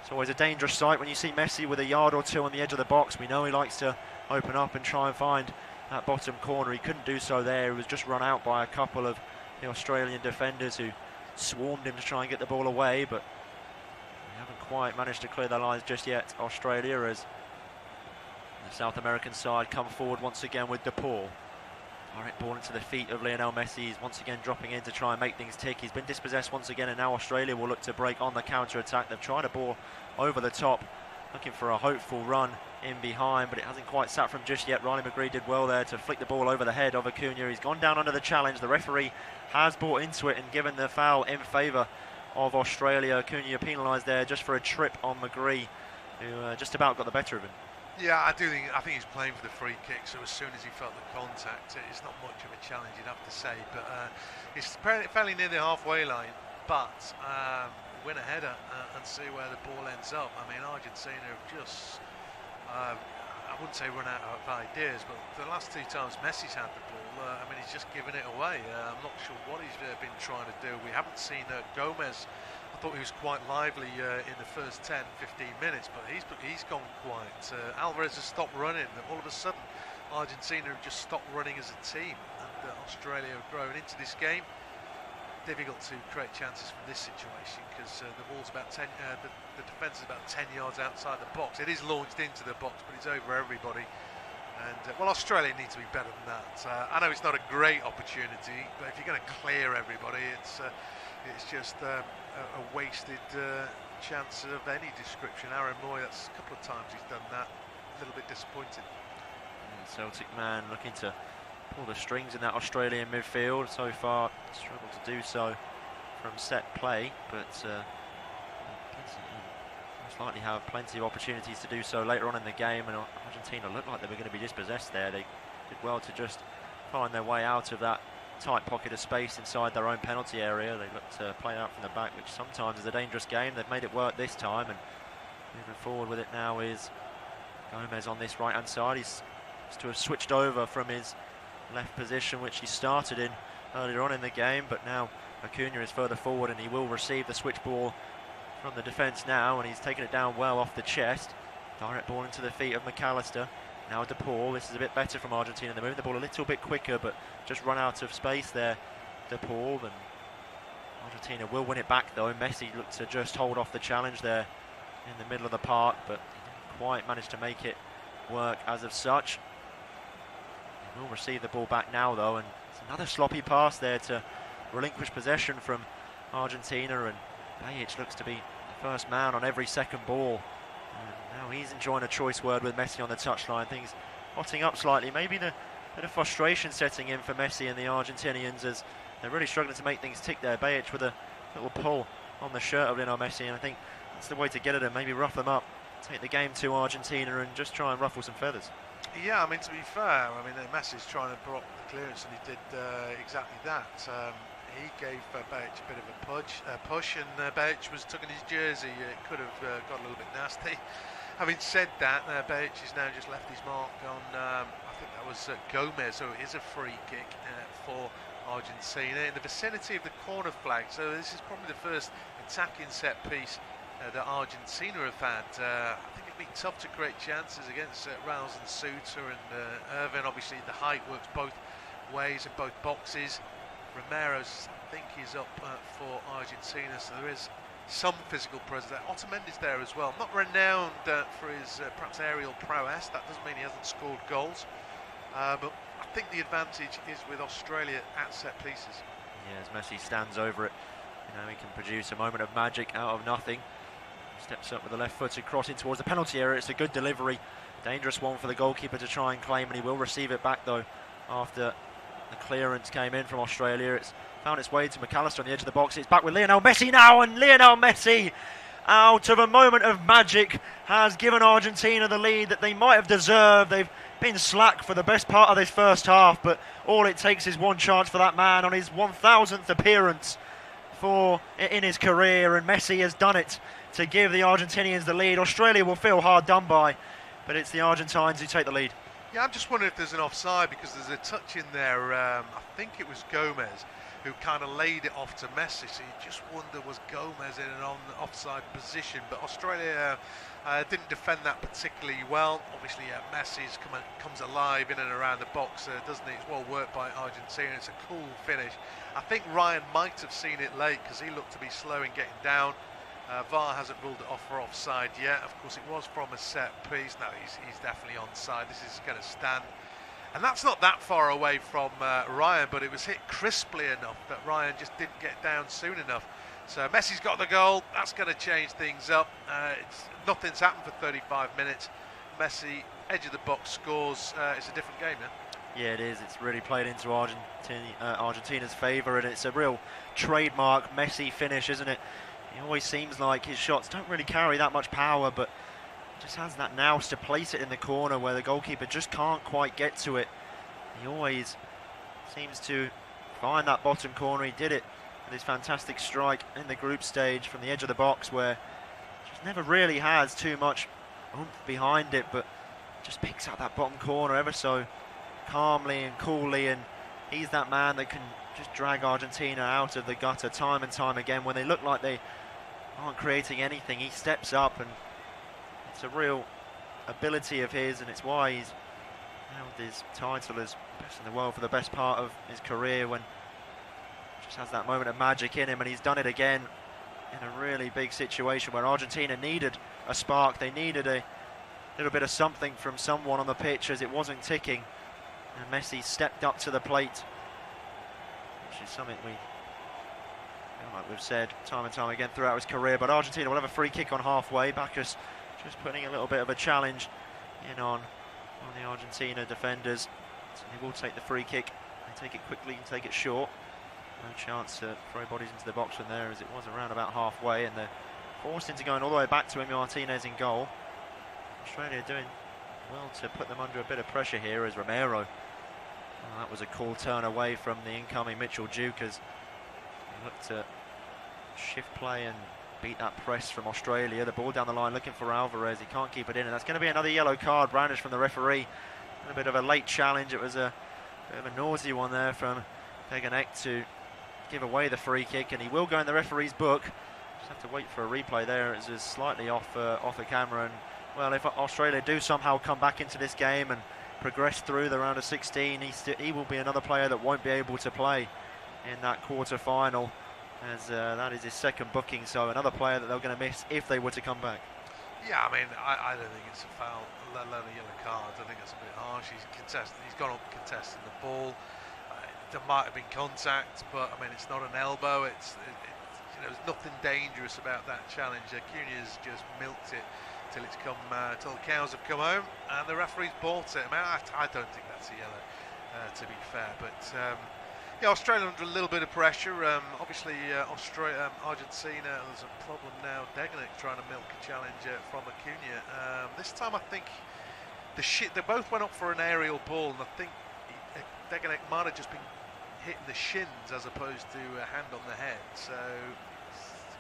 it's always a dangerous sight when you see Messi with a yard or two on the edge of the box. We know he likes to open up and try and find that bottom corner. He couldn't do so there. He was just run out by a couple of the Australian defenders who swarmed him to try and get the ball away, but they haven't quite managed to clear their lines just yet, Australia, as the South American side come forward once again with De Paul. Direct ball into the feet of Lionel Messi. He's once again dropping in to try and make things tick. He's been dispossessed once again, and now Australia will look to break on the counter-attack. They've tried a ball over the top, looking for a hopeful run in behind, but it hasn't quite sat from just yet. Riley McGree did well there to flick the ball over the head of Acuna. He's gone down under the challenge. The referee has bought into it and given the foul in favour of Australia. Acuna penalised there just for a trip on McGree, who just about got the better of him. Yeah, I think he's playing for the free kick, so as soon as he felt the contact, it's not much of a challenge, you'd have to say, but it's fairly near the halfway line. But win a header and see where the ball ends up. I mean, Argentina have just, I wouldn't say run out of ideas, but the last two times Messi's had the ball, I mean, he's just given it away. I'm not sure what he's been trying to do. We haven't seen Gomez. I thought he was quite lively in the first 10-15 minutes, but he's gone quiet. Alvarez has stopped running. All of a sudden, Argentina have just stopped running as a team, and Australia have grown into this game. Difficult to create chances from this situation because the ball's about 10. The defence is about 10 yards outside the box. It is launched into the box, but it's over everybody. And well, Australia needs to be better than that. I know it's not a great opportunity, but if you're going to clear everybody, it's just a wasted chance of any description. Aaron Moy, that's a couple of times he's done that. A little bit disappointed. Celtic man looking to pull the strings in that Australian midfield. So far, struggled to do so from set play, but most likely have plenty of opportunities to do so later on in the game. And Argentina looked like they were going to be dispossessed there. They did well to just find their way out of that tight pocket of space inside their own penalty area. They looked to play out from the back, which sometimes is a dangerous game. They've made it work this time, and moving forward with it now is Gomez on this right hand side. He's to have switched over from his left position, which he started in earlier on in the game, but now Acuna is further forward and he will receive the switch ball from the defence now, and he's taken it down well off the chest. Direct ball into the feet of McAllister. Now De Paul. This is a bit better from Argentina. They're moving the ball a little bit quicker, but just run out of space there, De Paul. And Argentina will win it back though. Messi looked to just hold off the challenge there in the middle of the park, but he didn't quite manage to make it work as of such. They will receive the ball back now though, and it's another sloppy pass there to relinquish possession from Argentina, and Bajic looks to be the first man on every second ball. And now he's enjoying a choice word with Messi on the touchline. Things hotting up slightly, maybe the bit of frustration setting in for Messi and the Argentinians as they're really struggling to make things tick there. Bajic with a little pull on the shirt of Lionel Messi, and I think that's the way to get at him, maybe rough them up, take the game to Argentina and just try and ruffle some feathers. Yeah, I mean, to be fair, I mean, Messi's trying to block the clearance, and he did exactly that. He gave Bajic a bit of a push, and Bajic was tugging his jersey. It could have got a little bit nasty. Having said that, Bajic has now just left his mark on, I think that was Gomez, so it is a free kick for Argentina in the vicinity of the corner flag. So this is probably the first attacking set piece that Argentina have had. I think it'd be tough to create chances against Rouse and Suter and Irvin. Obviously the height works both ways in both boxes. Romero's, I think, is up for Argentina, so there is some physical presence there. Otamendi's there as well, not renowned for his perhaps aerial prowess. That doesn't mean he hasn't scored goals, but I think the advantage is with Australia at set pieces. Yeah, as Messi stands over it, you know, he can produce a moment of magic out of nothing. Steps up with the left-footed cross in towards the penalty area. It's a good delivery, dangerous one for the goalkeeper to try and claim, and he will receive it back though after the clearance came in from Australia. It's found its way to McAllister on the edge of the box. It's back with Lionel Messi now, and Lionel Messi, out of a moment of magic, has given Argentina the lead that they might have deserved. They've been slack for the best part of this first half, but all it takes is one chance for that man on his 1000th appearance in his career, and Messi has done it to give the Argentinians the lead. Australia will feel hard done by, but it's the Argentines who take the lead. Yeah, I'm just wondering if there's an offside, because there's a touch in there. I think it was Gomez who kind of laid it off to Messi, so you just wonder, was Gomez in an offside position? But Australia didn't defend that particularly well. Obviously, Messi comes alive in and around the box, doesn't he? It's well worked by Argentina. It's a cool finish. I think Ryan might have seen it late, because he looked to be slow in getting down. VAR hasn't ruled it off for offside yet. Of course, it was from a set piece. No, he's definitely onside. This is going to stand. And that's not that far away from Ryan, but it was hit crisply enough that Ryan just didn't get down soon enough. So Messi's got the goal. That's going to change things up. Nothing's happened for 35 minutes. Messi, edge of the box, scores. It's a different game now. Yeah, it is. It's really played into Argentina's favour, and it's a real trademark Messi finish, isn't it? It always seems like his shots don't really carry that much power, but just has that nous to place it in the corner where the goalkeeper just can't quite get to it. He always seems to find that bottom corner. He did it with his fantastic strike in the group stage from the edge of the box, where just never really has too much oomph behind it, but just picks out that bottom corner ever so calmly and coolly, and he's that man that can just drag Argentina out of the gutter time and time again when they look like they aren't creating anything. He steps up, and it's a real ability of his, and it's why he's held his title as best in the world for the best part of his career, when he just has that moment of magic in him. And he's done it again in a really big situation where Argentina needed a spark. They needed a little bit of something from someone on the pitch as it wasn't ticking, and Messi stepped up to the plate, which is something like we've said time and time again throughout his career. But Argentina will have a free kick on halfway. Bacchus just putting a little bit of a challenge in on the Argentina defenders. So he will take the free kick. They take it quickly and take it short. No chance to throw bodies into the box from there, as it was around about halfway, and they're forced into going all the way back to Martinez in goal. Australia doing well to put them under a bit of pressure here as Romero. That was a cool turn away from the incoming Mitchell Duke, as he looked to shift play and beat that press from Australia. The ball down the line looking for Alvarez. He can't keep it in, and that's going to be another yellow card brandished from the referee. A bit of a late challenge. It was a bit of a noisy one there from Peganek to give away the free kick, and he will go in the referee's book. Just have to wait for a replay there. It's just slightly off the camera, and well, if Australia do somehow come back into this game and progress through the round of 16, he will be another player that won't be able to play in that quarter final. as that is his second booking, so another player that they're going to miss if they were to come back. Yeah, I mean, I don't think it's a foul, let alone a yellow card. I think it's a bit harsh. He's gone up contesting the ball. There might have been contact, but I mean, it's not an elbow. There's nothing dangerous about that challenge. Acuna's just milked it till till the cows have come home, and the referee's bought it. I mean, I don't think that's a yellow, to be fair. But yeah, Australia under a little bit of pressure. Obviously, Argentina, there's a problem now. Degenek trying to milk a challenge from Acuna. This time, I think they both went up for an aerial ball, and I think Degenek might have just been hitting the shins as opposed to a hand on the head. So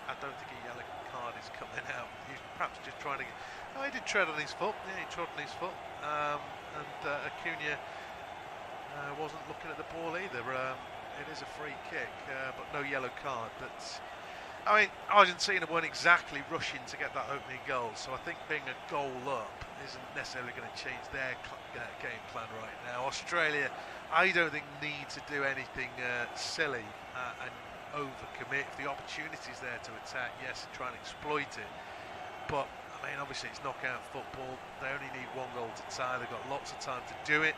I don't think a yellow card is coming out. He's perhaps just trying to. Oh, he did tread on his foot. Yeah, he trod on his foot, and Acuna wasn't looking at the ball either. It is a free kick, but no yellow card. But I mean, Argentina weren't exactly rushing to get that opening goal, so I think being a goal up isn't necessarily going to change their game plan right now. Australia, I don't think need to do anything silly and overcommit. If the opportunity's there to attack, yes, try and exploit it. But I mean, obviously it's knockout football. They only need one goal to tie. They've got lots of time to do it.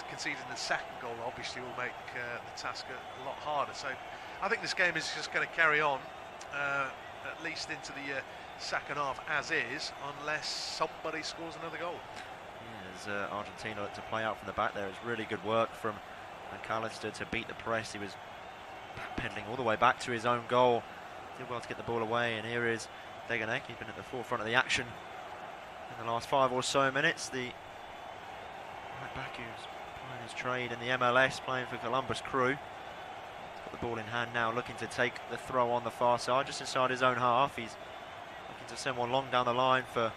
Conceding the second goal obviously will make the task a lot harder. So I think this game is just going to carry on at least into the second half as is, unless somebody scores another goal. Yeah, as Argentina look to play out from the back there, it's really good work from McAllister to beat the press. He was pedaling all the way back to his own goal. Did well to get the ball away, and here is Degenek. He's been at the forefront of the action in the last 5 or so minutes. The right back who's playing his trade in the MLS, playing for Columbus Crew. He's got the ball in hand now, looking to take the throw on the far side, just inside his own half. He's looking to send one long down the line for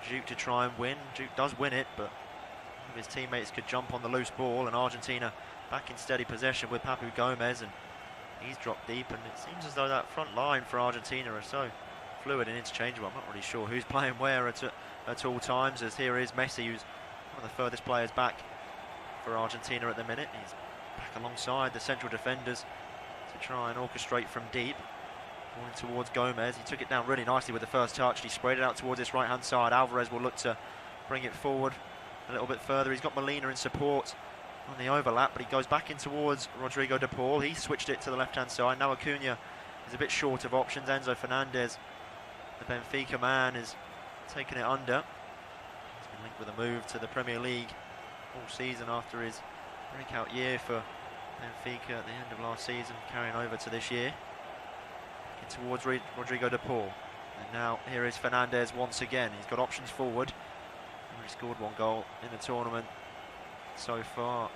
Duke to try and win. Duke does win it, but his teammates could jump on the loose ball, and Argentina back in steady possession with Papu Gomez, and he's dropped deep, and it seems as though that front line for Argentina are so fluid and interchangeable. I'm not really sure who's playing where at all times, as here is Messi, who's one of the furthest players back for Argentina at the minute. He's back alongside the central defenders to try and orchestrate from deep. Ball in towards Gomez. He took it down really nicely with the first touch. He sprayed it out towards this right-hand side. Alvarez will look to bring it forward a little bit further. He's got Molina in support on the overlap, but he goes back in towards Rodrigo de Paul. He switched it to the left-hand side. Now Acuna is a bit short of options. Enzo Fernandez, the Benfica man, is taking it under. He's been linked with a move to the Premier League all season after his breakout year for Benfica at the end of last season, carrying over to this year. In towards Rodrigo de Paul. And now here is Fernandez once again. He's got options forward. He scored one goal in the tournament so far,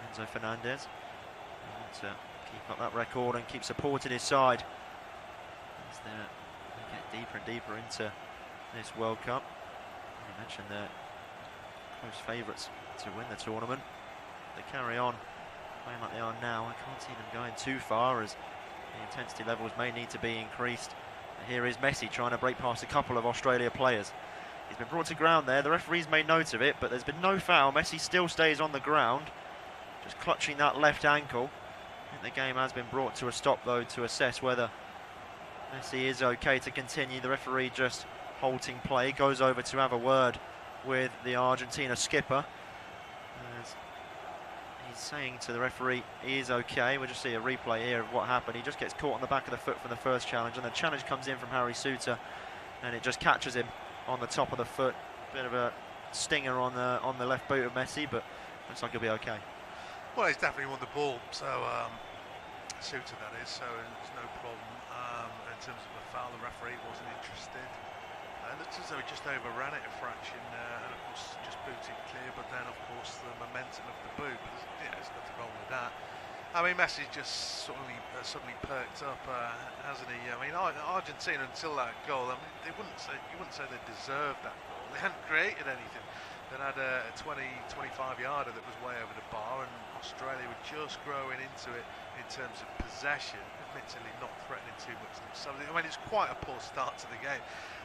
Enzo Fernandez. He wants to keep up that record and keep supporting his side as they get deeper and deeper into this World Cup. You mentioned they're close favourites to win the tournament. They carry on playing like they are now. I can't see them going too far, as the intensity levels may need to be increased. And here is Messi trying to break past a couple of Australia players. He's been brought to ground there. The referee's made note of it, but there's been no foul. Messi still stays on the ground, just clutching that left ankle. I think the game has been brought to a stop, though, to assess whether Messi is okay to continue. The referee just halting play, goes over to have a word with the Argentina skipper. As he's saying to the referee he is okay. We'll just see a replay here of what happened. He just gets caught on the back of the foot from the first challenge, and the challenge comes in from Harry Suter, and it just catches him on the top of the foot. Bit of a stinger on the left boot of Messi, but looks like he'll be okay. Well, he's definitely won the ball, so Suter that is, so there's no problem. In terms of the foul, the referee wasn't interested. It looks as though he just overran it a fraction, and of course just booted clear, but then of course the momentum of the boot, but there's nothing wrong with that. I mean, Messi's just suddenly perked up, hasn't he? I mean, Argentina until that goal, I mean, you wouldn't say they deserved that goal. They hadn't created anything. They had a 20-25 yarder that was way over the bar, and Australia were just growing into it in terms of possession, admittedly not threatening too much themselves. I mean, it's quite a poor start to the game.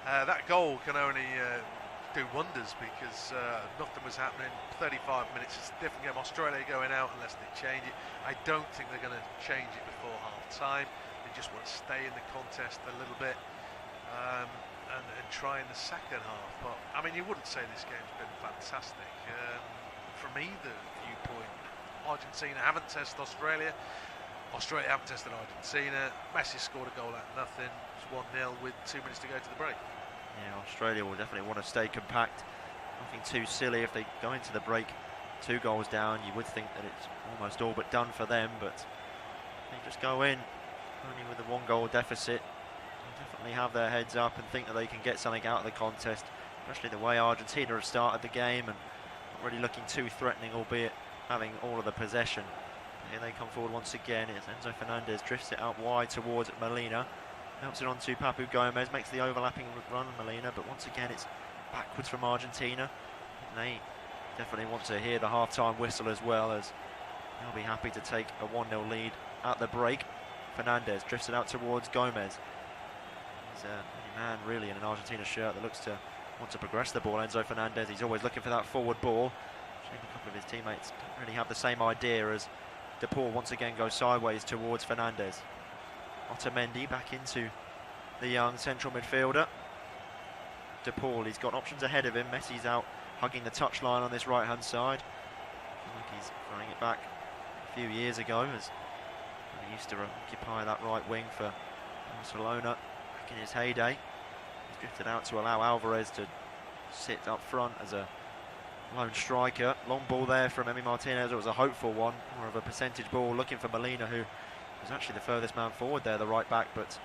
That goal can only do wonders, because nothing was happening. 35 minutes, it's a different game. Australia going out unless they change it. I don't think they're going to change it before half time. They just want to stay in the contest a little bit and try in the second half. But I mean, you wouldn't say this game's been fantastic from either viewpoint. Argentina haven't tested Australia. Australia haven't tested Argentina. Messi scored a goal out of nothing. It's 1-0 with 2 minutes to go to the break. Yeah, Australia will definitely want to stay compact. Nothing too silly if they go into the break 2 goals down. You would think that it's almost all but done for them, but they just go in only with a 1-goal deficit. They'll definitely have their heads up and think that they can get something out of the contest, especially the way Argentina have started the game and not really looking too threatening, albeit having all of the possession. Here they come forward once again. It's Enzo Fernandez, drifts it out wide towards Molina, helps it on to Papu Gomez, makes the overlapping run, Molina, but once again it's backwards from Argentina. And they definitely want to hear the half-time whistle as well, as they'll be happy to take a 1-0 lead at the break. Fernandez drifts it out towards Gomez. He's a man really in an Argentina shirt that looks to want to progress the ball. Enzo Fernandez, he's always looking for that forward ball. A couple of his teammates don't really have the same idea, as De Paul once again goes sideways towards Fernandez. Otamendi back into the young central midfielder. De Paul, he's got options ahead of him. Messi's out hugging the touchline on this right hand side. I feel like he's throwing it back a few years ago, as he used to occupy that right wing for Barcelona back in his heyday. He's drifted out to allow Alvarez to sit up front as a lone striker. Long ball there from Emi Martinez. It was a hopeful one, more of a percentage ball, looking for Molina, who was actually the furthest man forward there, the right back, but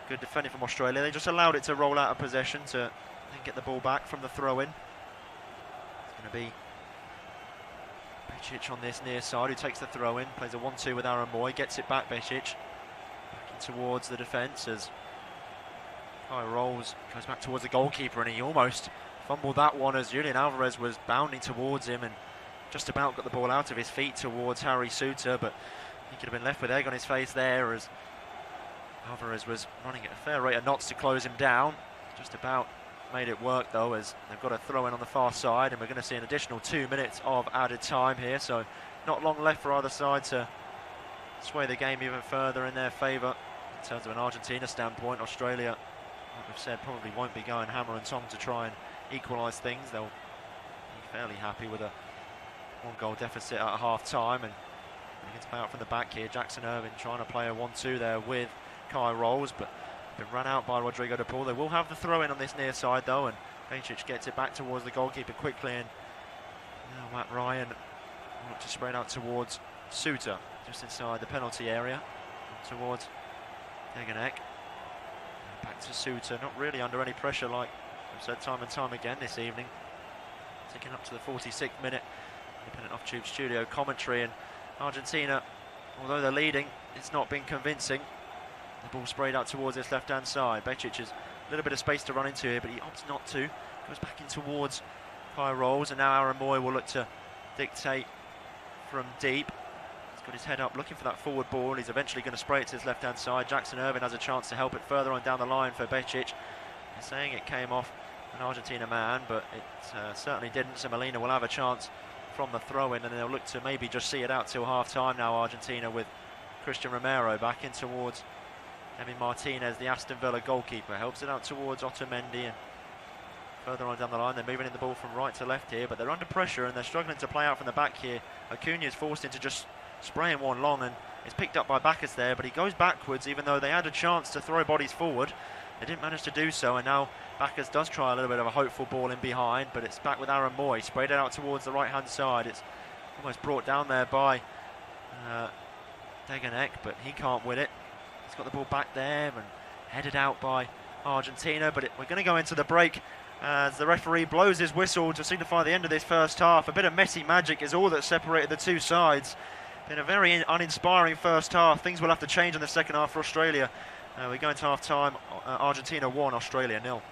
good defending from Australia. They just allowed it to roll out of possession to then get the ball back from the throw-in. It's going to be Bečić on this near side, who takes the throw-in, plays a 1-2 with Aaron Moy, gets it back, Bečić back towards the defence as Kai rolls, goes back towards the goalkeeper, and he almost fumbled that one as Julian Alvarez was bounding towards him and just about got the ball out of his feet towards Harry Suter, but he could have been left with egg on his face there, as Alvarez was running at a fair rate of knots to close him down. Just about made it work though, as they've got a throw in on the far side, and we're going to see an additional 2 minutes of added time here, so not long left for either side to sway the game even further in their favour. In terms of an Argentina standpoint, Australia, like we've said, probably won't be going hammer and tong to try and equalise things. They'll be fairly happy with a 1-goal deficit at half time, and it's out from the back here. Jackson Irvine trying to play a 1-2 there with Kai Rolls, but been run out by Rodrigo De Paul. They will have the throw in on this near side though, and Bečić gets it back towards the goalkeeper quickly, and now Matt Ryan will to spread out towards Suter, just inside the penalty area, towards Deganek. Back to Suter, not really under any pressure like I've said time and time again this evening. Ticking up to the 46th minute. Independent Off-Tube studio commentary, and Argentina, although they're leading, it's not been convincing. The ball sprayed out towards this left-hand side. Bečić has a little bit of space to run into here, but he opts not to. Goes back in towards Kai Rolls, and now Aaron Moy will look to dictate from deep. He's got his head up looking for that forward ball. He's eventually going to spray it to his left-hand side. Jackson Irvine has a chance to help it further on down the line for Bečić. They're saying it came off an Argentina man, but it certainly didn't, so Molina will have a chance from the throw-in, and they'll look to maybe just see it out till half-time now, Argentina, with Christian Romero back in towards Emi Martinez, the Aston Villa goalkeeper. Helps it out towards Otamendi, and further on down the line they're moving in the ball from right to left here, but they're under pressure and they're struggling to play out from the back here. Acuna is forced into just spraying one long, and it's picked up by Bacchus there, but he goes backwards even though they had a chance to throw bodies forward. They didn't manage to do so, and now Bacchus does try a little bit of a hopeful ball in behind, but it's back with Aaron Moy, sprayed it out towards the right hand side. It's almost brought down there by Deganek, but he can't win it. He's got the ball back there and headed out by Argentina, but we're going to go into the break as the referee blows his whistle to signify the end of this first half. A bit of Messi magic is all that separated the two sides. Been a very uninspiring first half. Things will have to change in the second half for Australia. We go into half time. Argentina 1, Australia 0.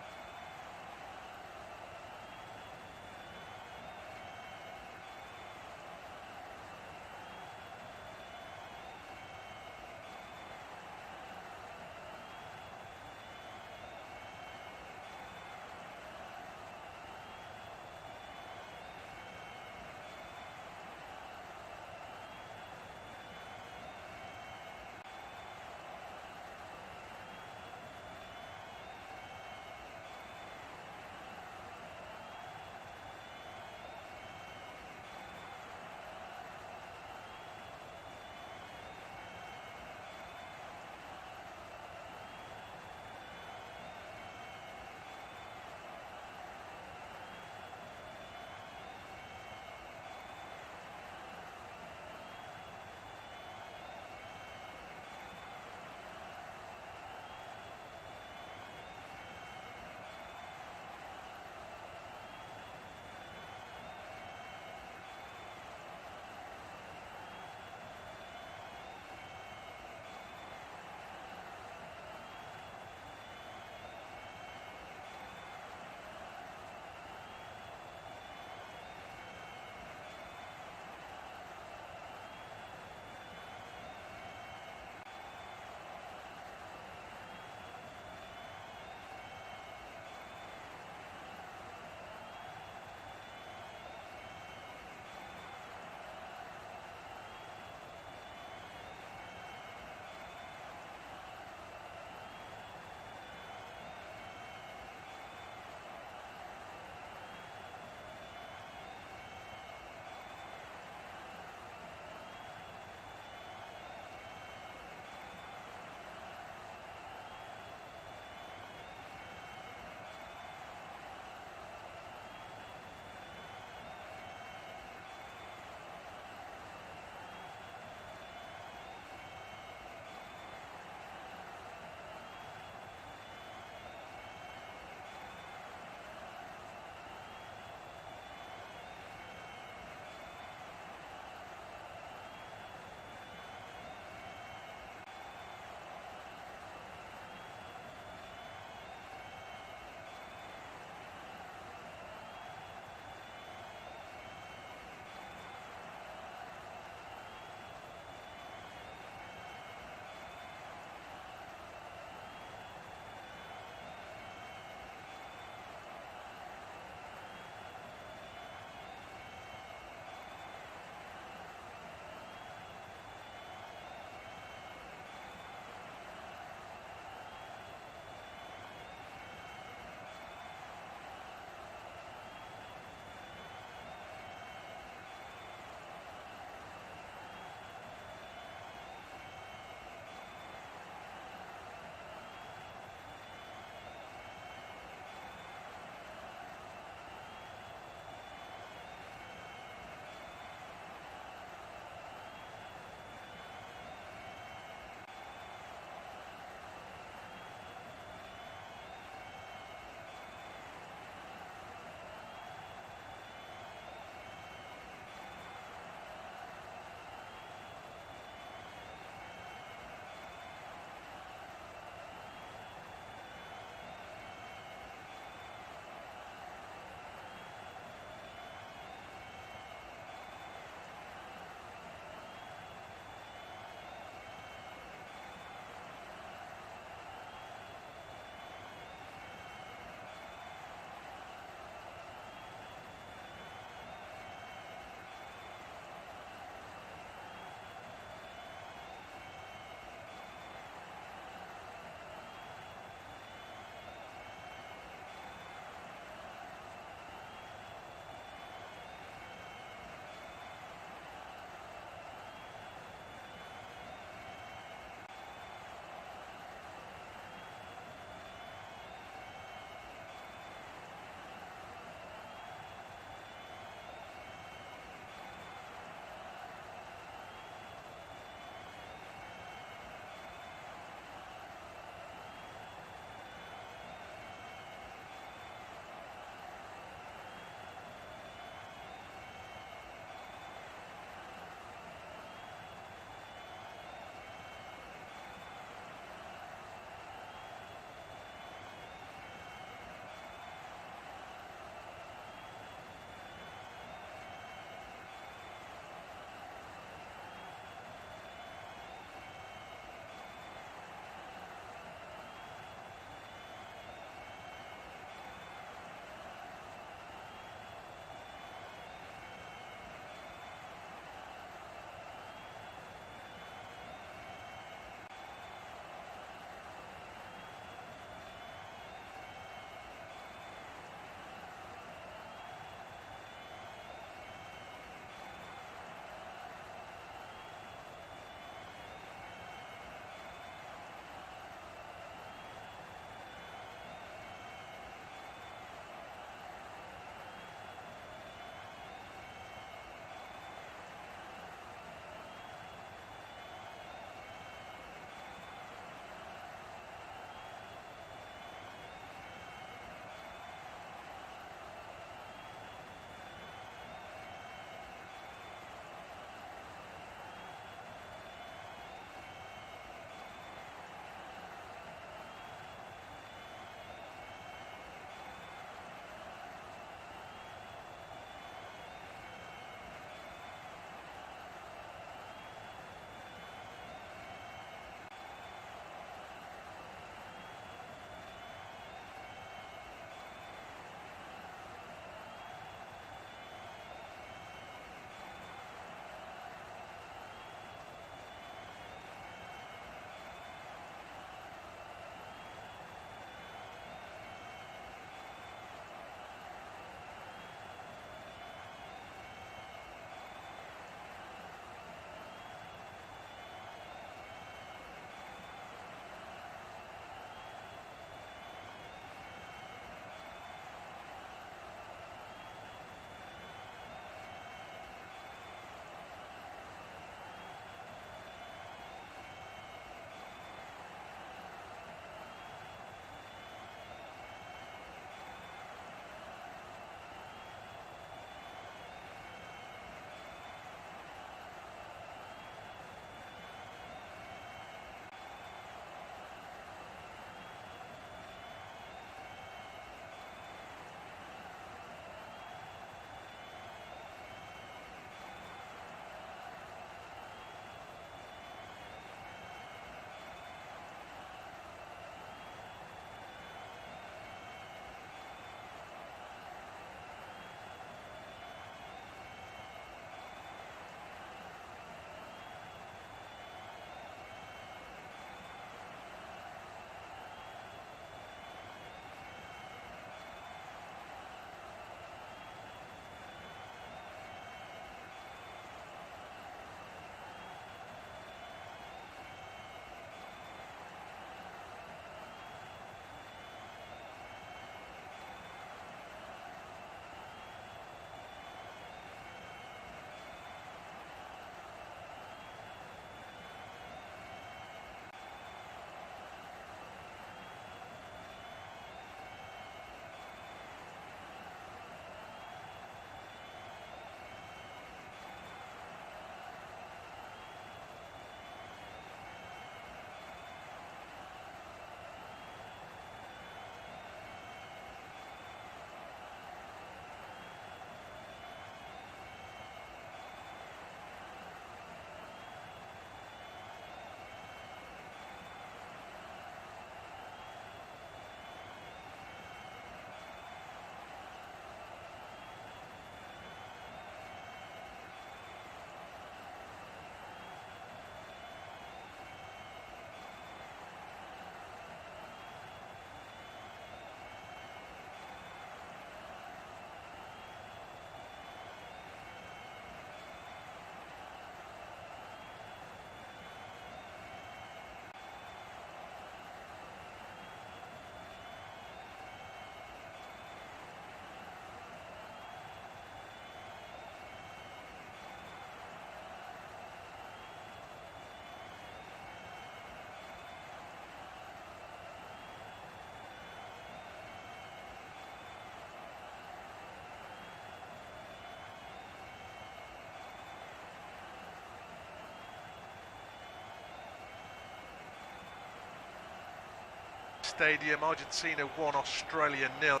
Stadium. Argentina 1, Australia 0.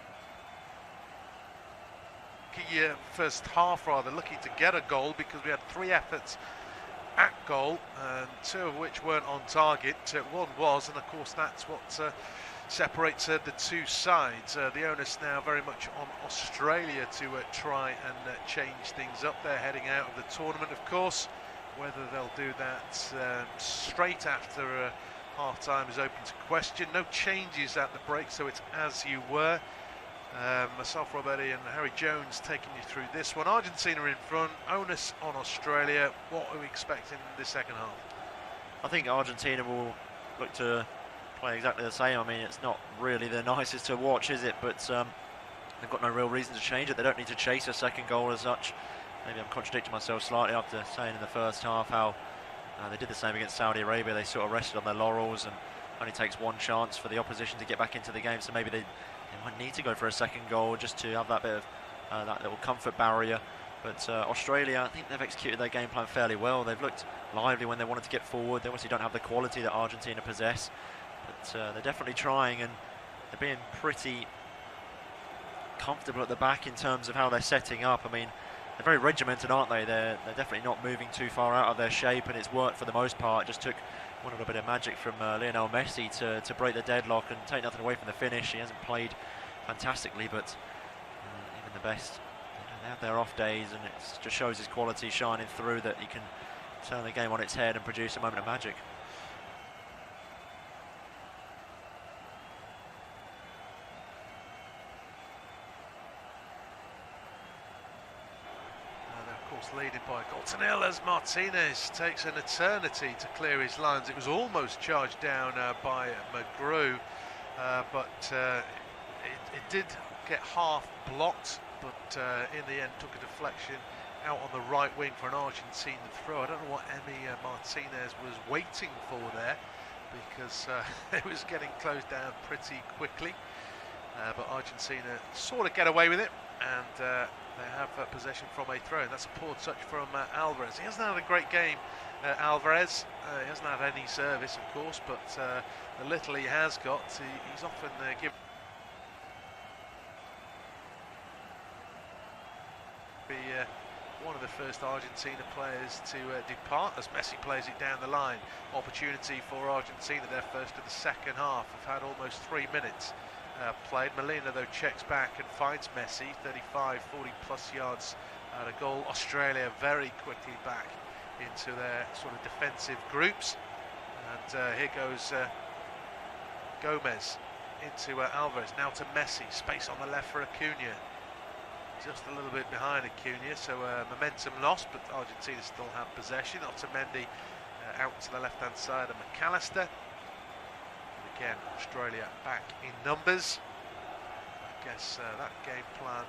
First half rather, lucky to get a goal because we had 3 efforts at goal and 2 of which weren't on target. 1 was, and of course that's what separates the 2 sides. The onus now very much on Australia to try and change things up. They're heading out of the tournament, of course. Whether they'll do that straight after half-time is open to question. No changes at the break, so it's as you were. Myself, Roberti and Harry Jones taking you through this one. Argentina in front, onus on Australia. What are we expecting in the second half? I think Argentina will look to play exactly the same. I mean, it's not really the nicest to watch, is it? But they've got no real reason to change it. They don't need to chase a second goal as such. Maybe I'm contradicting myself slightly after saying in the first half how they did the same against Saudi Arabia. They sort of rested on their laurels and only takes 1 chance for the opposition to get back into the game. So maybe they might need to go for a second goal just to have that bit of that little comfort barrier. But Australia, I think they've executed their game plan fairly well. They've looked lively when they wanted to get forward. They obviously don't have the quality that Argentina possess, but they're definitely trying, and they're being pretty comfortable at the back in terms of how they're setting up. I mean, they're very regimented, aren't they? They're definitely not moving too far out of their shape, and it's worked for the most part. It just took one little bit of magic from Lionel Messi to break the deadlock and take nothing away from the finish. He hasn't played fantastically, but even the best, they have their off days, and it just shows his quality shining through, that he can turn the game on its head and produce a moment of magic. Leading by Gold as Martinez takes an eternity to clear his lines. It was almost charged down by McGrew, but it did get half blocked, but in the end took a deflection out on the right wing for an Argentina throw. I don't know what Emi Martinez was waiting for there, because it was getting closed down pretty quickly, but Argentina sort of get away with it, and they have possession from a throw. That's a poor touch from Alvarez. He hasn't had a great game, Alvarez. He hasn't had any service, of course, but the little he has got, he's often given. Be one of the first Argentina players to depart as Messi plays it down the line. Opportunity for Argentina, their first of the second half. Have had almost 3 minutes played. Molina though checks back and finds Messi, 35, 40 plus yards out of goal. Australia very quickly back into their sort of defensive groups, and here goes Gomez into Alvarez, now to Messi, space on the left for Acuna, just a little bit behind Acuna, so momentum lost, but Argentina still have possession. Otamendi out to the left hand side of McAllister. Again, Australia back in numbers. I guess that game plan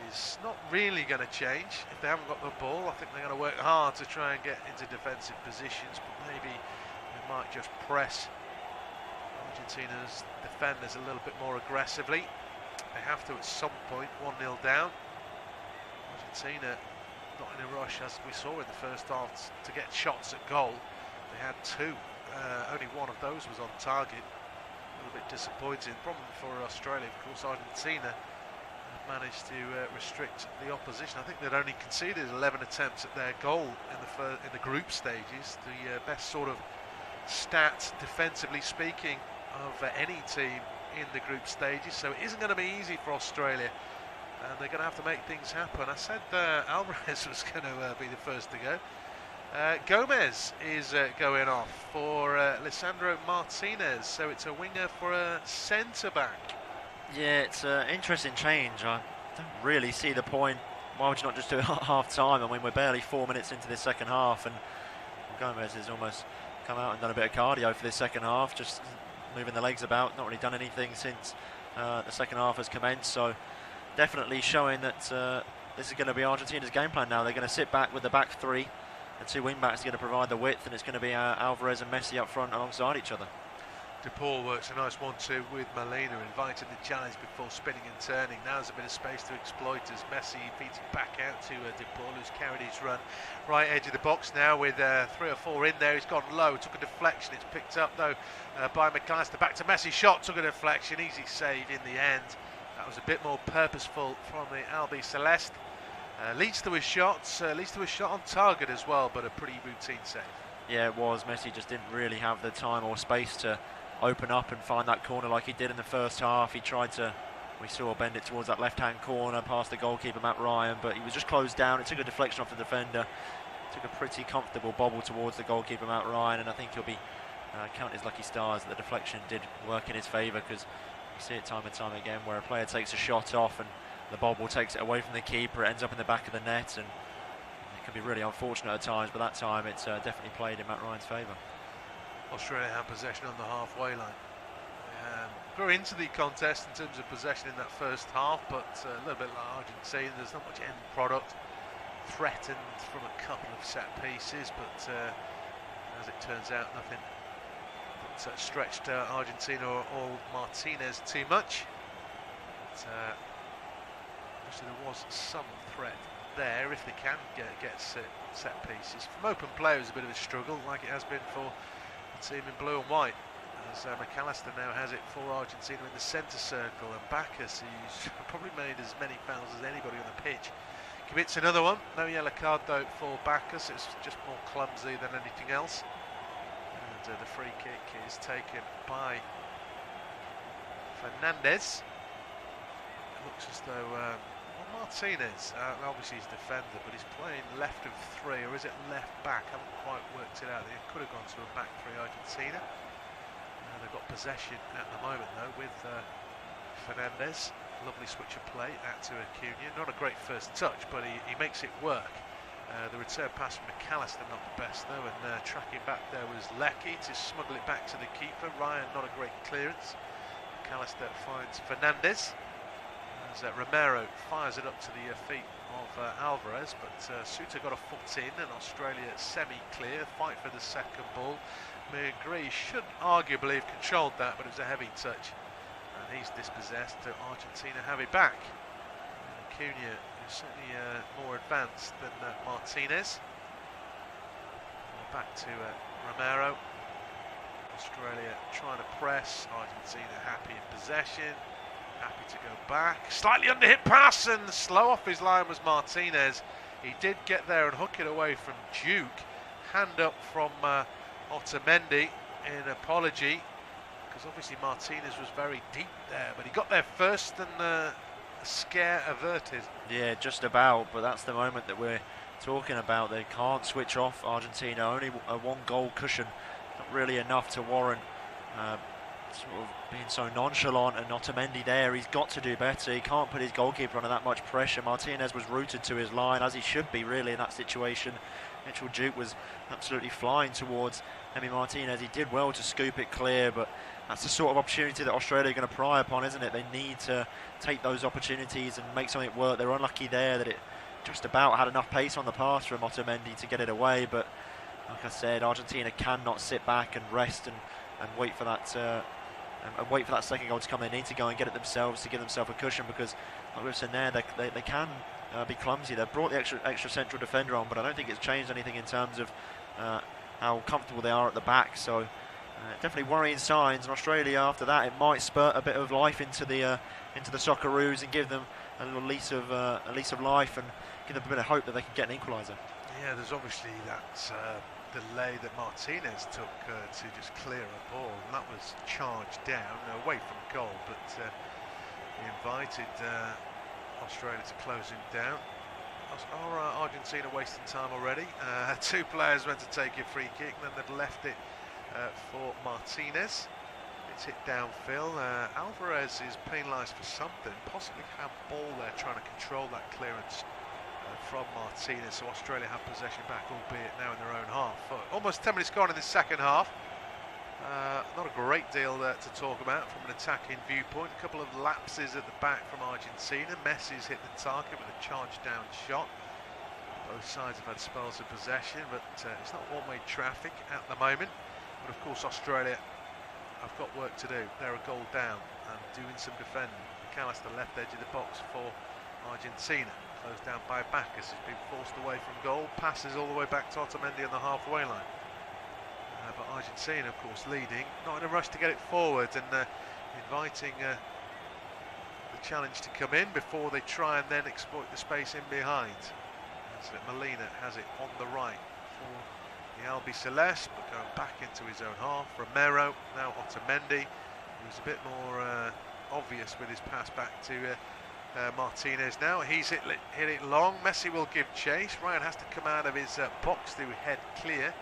is not really going to change. If they haven't got the ball, I think they're going to work hard to try and get into defensive positions, but maybe they might just press Argentina's defenders a little bit more aggressively. They have to at some point. 1-0 down. Argentina not in a rush, as we saw in the first half, to get shots at goal. They had 2. Only one of those was on target. A little bit disappointing. Problem for Australia, of course. Argentina managed to restrict the opposition. I think they'd only conceded 11 attempts at their goal in the group stages. The best sort of stat, defensively speaking, of any team in the group stages. So it isn't going to be easy for Australia, and they're going to have to make things happen. I said Alvarez was going to be the first to go. Gomez is going off for Lisandro Martinez, so it's a winger for a centre-back. Yeah, it's an interesting change. I don't really see the point. Why would you not just do it at half-time? I mean, we're barely 4 minutes into this second half, and Gomez has almost come out and done a bit of cardio for this second half, just moving the legs about, not really done anything since the second half has commenced, so definitely showing that this is going to be Argentina's game plan now. They're going to sit back with the back 3. The 2 wing backs are going to provide the width, and it's going to be Alvarez and Messi up front alongside each other. De Paul works a nice 1-2 with Molina, inviting the challenge before spinning and turning. Now there's a bit of space to exploit as Messi feeds it back out to De Paul, who's carried his run right edge of the box now with 3 or 4 in there. He's gone low, took a deflection. It's picked up though by McAllister. Back to Messi, shot, took a deflection. Easy save in the end. That was a bit more purposeful from the Albi Celeste. Leads to a shot on target as well, but a pretty routine save. Yeah, it was. Messi just didn't really have the time or space to open up and find that corner like he did in the first half. He tried to, we saw, bend it towards that left-hand corner past the goalkeeper Matt Ryan, but he was just closed down. It took a deflection off the defender. Took a pretty comfortable bobble towards the goalkeeper Matt Ryan, and I think he'll be count his lucky stars that the deflection did work in his favour, because you see it time and time again where a player takes a shot off and the bobble takes it away from the keeper. It ends up in the back of the net, and it can be really unfortunate at times, but that time it's definitely played in Matt Ryan's favour. Australia have possession on the halfway line. Grew into the contest in terms of possession in that first half, but a little bit like Argentina, there's not much end product. Threatened from a couple of set pieces, but as it turns out, nothing that stretched Argentina or Martinez too much. But, actually, there was some threat there if they can get set pieces. From open play, it was a bit of a struggle, like it has been for the team in blue and white, as McAllister now has it for Argentina in the centre circle, and Bacchus, who's probably made as many fouls as anybody on the pitch, commits another one. No yellow card though for Bacchus. It's just more clumsy than anything else, and the free kick is taken by Fernandez. It looks as though Martinez, obviously he's defender, but he's playing left of 3, or is it left back? I haven't quite worked it out. It could have gone to a back 3 Argentina. They've got possession at the moment though with Fernandez. Lovely switch of play out to Acuna. Not a great first touch, but he makes it work. The return pass from McAllister, not the best though, and tracking back there was Lecky to smuggle it back to the keeper. Ryan, not a great clearance. McAllister finds Fernandez. As Romero fires it up to the feet of Alvarez, but Suter got a foot in, and Australia semi-clear. Fight for the second ball. McGree should arguably have controlled that, but it was a heavy touch, and he's dispossessed. Argentina have it back. Acuna is certainly more advanced than Martinez. Back to Romero. Australia trying to press. Argentina happy in possession. Happy to go back. Slightly underhit pass, and slow off his line was Martinez. He did get there and hook it away from Duke. Hand up from Otamendi in apology, because obviously Martinez was very deep there, but he got there first, and scare averted. Yeah, just about, but that's the moment that we're talking about. They can't switch off Argentina. Only a 1-goal cushion, not really enough to warrant sort of being so nonchalant. And Otamendi there, he's got to do better. He can't put his goalkeeper under that much pressure. Martinez was rooted to his line, as he should be really in that situation. Mitchell Duke was absolutely flying towards Emi Martinez. He did well to scoop it clear, but that's the sort of opportunity that Australia are going to pry upon, isn't it? They need to take those opportunities and make something work. They're unlucky there that it just about had enough pace on the pass from Otamendi to get it away, but like I said, Argentina cannot sit back and rest and wait for that second goal to come. They need to go and get it themselves to give themselves a cushion, because like we've said there, they can be clumsy. They've brought the extra central defender on, but I don't think it's changed anything in terms of how comfortable they are at the back. So definitely worrying signs. And Australia, after that, it might spurt a bit of life into the Socceroos and give them a little lease of life, and give them a bit of hope that they can get an equaliser. Yeah, there's obviously that delay that Martinez took to just clear a ball, and that was charged down away from goal, but he invited Australia to close him down. Are Argentina wasting time already? 2 players went to take a free kick, and then they'd left it for Martinez. It's hit downfield. Alvarez is penalised for something, possibly handball there, trying to control that clearance from Martinez. So Australia have possession back, albeit now in their own half. Almost 10 minutes gone in the second half. Not a great deal to talk about from an attacking viewpoint. A couple of lapses at the back from Argentina. Messi's hit the target with a charged down shot. Both sides have had spells of possession, but it's not one-way traffic at the moment. But of course Australia I've got work to do. They're a goal down and doing some defending. McAllister left edge of the box for Argentina. Closed down by Bacchus, has been forced away from goal. Passes all the way back to Otamendi on the halfway line. But Argentina, of course, leading. Not in a rush to get it forward and inviting the challenge to come in before they try and then exploit the space in behind. As Molina has it on the right for the Albi Celeste, but going back into his own half. Romero, now Otamendi, who's a bit more obvious with his pass back to Martinez now. He's hit it long. Messi will give chase. Ryan has to come out of his box to head clear.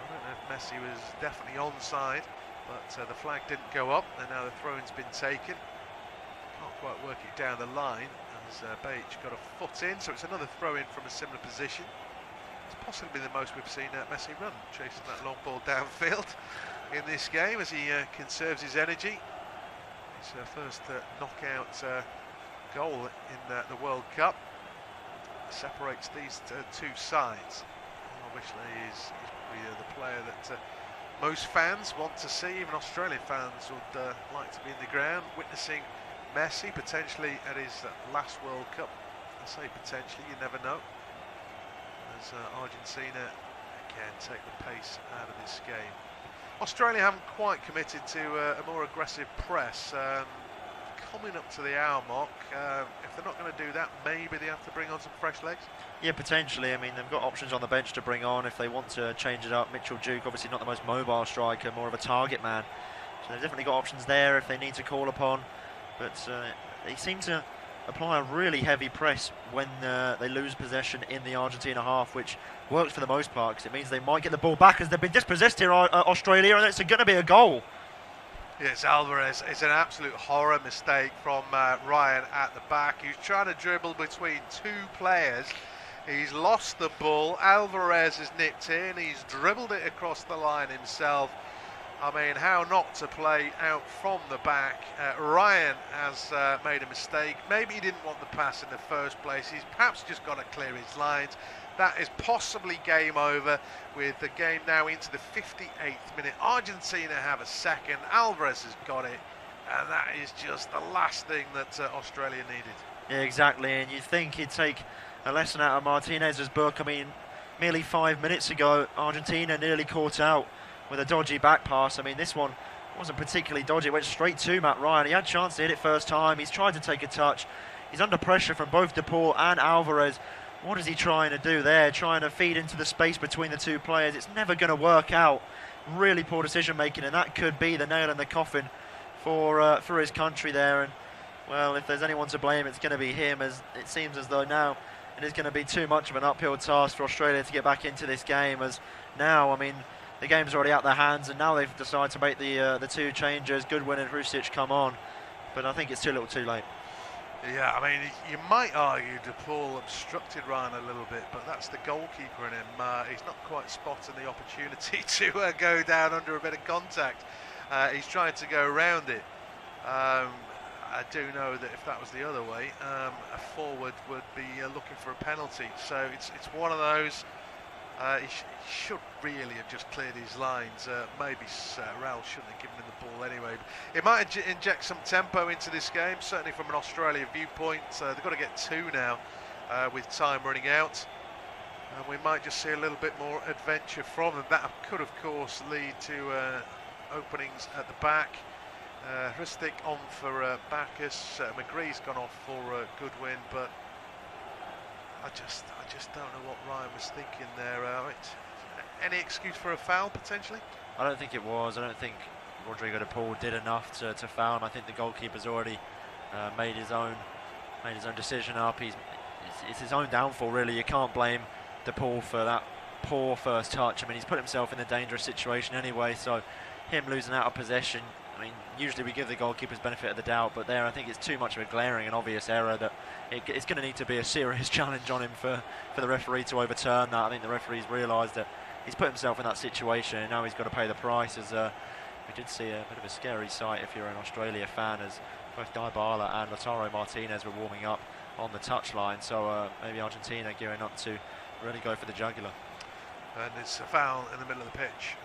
I don't know if Messi was definitely onside, but the flag didn't go up, and now the throw-in's been taken. Can't quite work it down the line as Beich got a foot in, so it's another throw-in from a similar position. It's possibly the most we've seen Messi run, chasing that long ball downfield in this game as he conserves his energy. His first knockout goal in the World Cup separates these two sides. Obviously, he's probably the player that most fans want to see. Even Australian fans would like to be in the ground, witnessing Messi potentially at his last World Cup. I say potentially, you never know. As Argentina again take the pace out of this game. Australia haven't quite committed to a more aggressive press. Coming up to the hour mark, if they're not going to do that, maybe they have to bring on some fresh legs. Yeah, potentially. I mean, they've got options on the bench to bring on if they want to change it up. Mitchell Duke, obviously not the most mobile striker, more of a target man. So they've definitely got options there if they need to call upon. But they seem to apply a really heavy press when they lose possession in the Argentina half, which works for the most part because it means they might get the ball back as they've been dispossessed here, Australia, and it's going to be a goal. Yes, Alvarez. It's an absolute horror mistake from Ryan at the back. He's trying to dribble between two players. He's lost the ball. Alvarez has nipped in. He's dribbled it across the line himself. I mean, how not to play out from the back? Ryan has made a mistake. Maybe he didn't want the pass in the first place. He's perhaps just got to clear his lines. That is possibly game over, with the game now into the 58th minute. Argentina have a second. Alvarez has got it, and that is just the last thing that Australia needed. Yeah, exactly, and you'd think he'd take a lesson out of Martinez's book. I mean, merely 5 minutes ago, Argentina nearly caught out with a dodgy back pass. I mean, this one wasn't particularly dodgy. It went straight to Matt Ryan. He had a chance to hit it first time. He's tried to take a touch. He's under pressure from both De Paul and Alvarez. What is he trying to do there? Trying to feed into the space between the two players. It's never going to work out. Really poor decision making, and that could be the nail in the coffin for his country there. And well, if there's anyone to blame, it's going to be him, as it seems as though now it is going to be too much of an uphill task for Australia to get back into this game. As now, I mean, the game's already out their hands, and now they've decided to make the two changes. Goodwin and Hrusic come on, but I think it's too little too late. Yeah, I mean, you might argue De Paul obstructed Ryan a little bit, but that's the goalkeeper in him. He's not quite spotting the opportunity to go down under a bit of contact. He's trying to go around it. I do know that if that was the other way, a forward would be looking for a penalty. So it's one of those. He should really have just cleared his lines. Maybe Raul shouldn't have given him the ball anyway. But it might inject some tempo into this game, certainly from an Australia viewpoint. They've got to get two now with time running out. And we might just see a little bit more adventure from them. That could, of course, lead to openings at the back. Hrusic on for Bacchus. McGree's gone off for Goodwin, but I just don't know what Ryan was thinking there. Any excuse for a foul potentially? I don't think it was. I don't think Rodrigo De Paul did enough to foul him. I think the goalkeeper's already made his own decision up. It's his own downfall, really. You can't blame De Paul for that poor first touch. I mean, he's put himself in a dangerous situation anyway. So him losing out of possession, I mean, usually we give the goalkeepers benefit of the doubt, but there I think it's too much of a glaring and obvious error that it's going to need to be a serious challenge on him for the referee to overturn that. I think the referee's realised that he's put himself in that situation, and now he's got to pay the price. As we did see a bit of a scary sight if you're an Australia fan, as both Dybala and Lautaro Martinez were warming up on the touchline. So maybe Argentina gearing up to really go for the jugular. And it's a foul in the middle of the pitch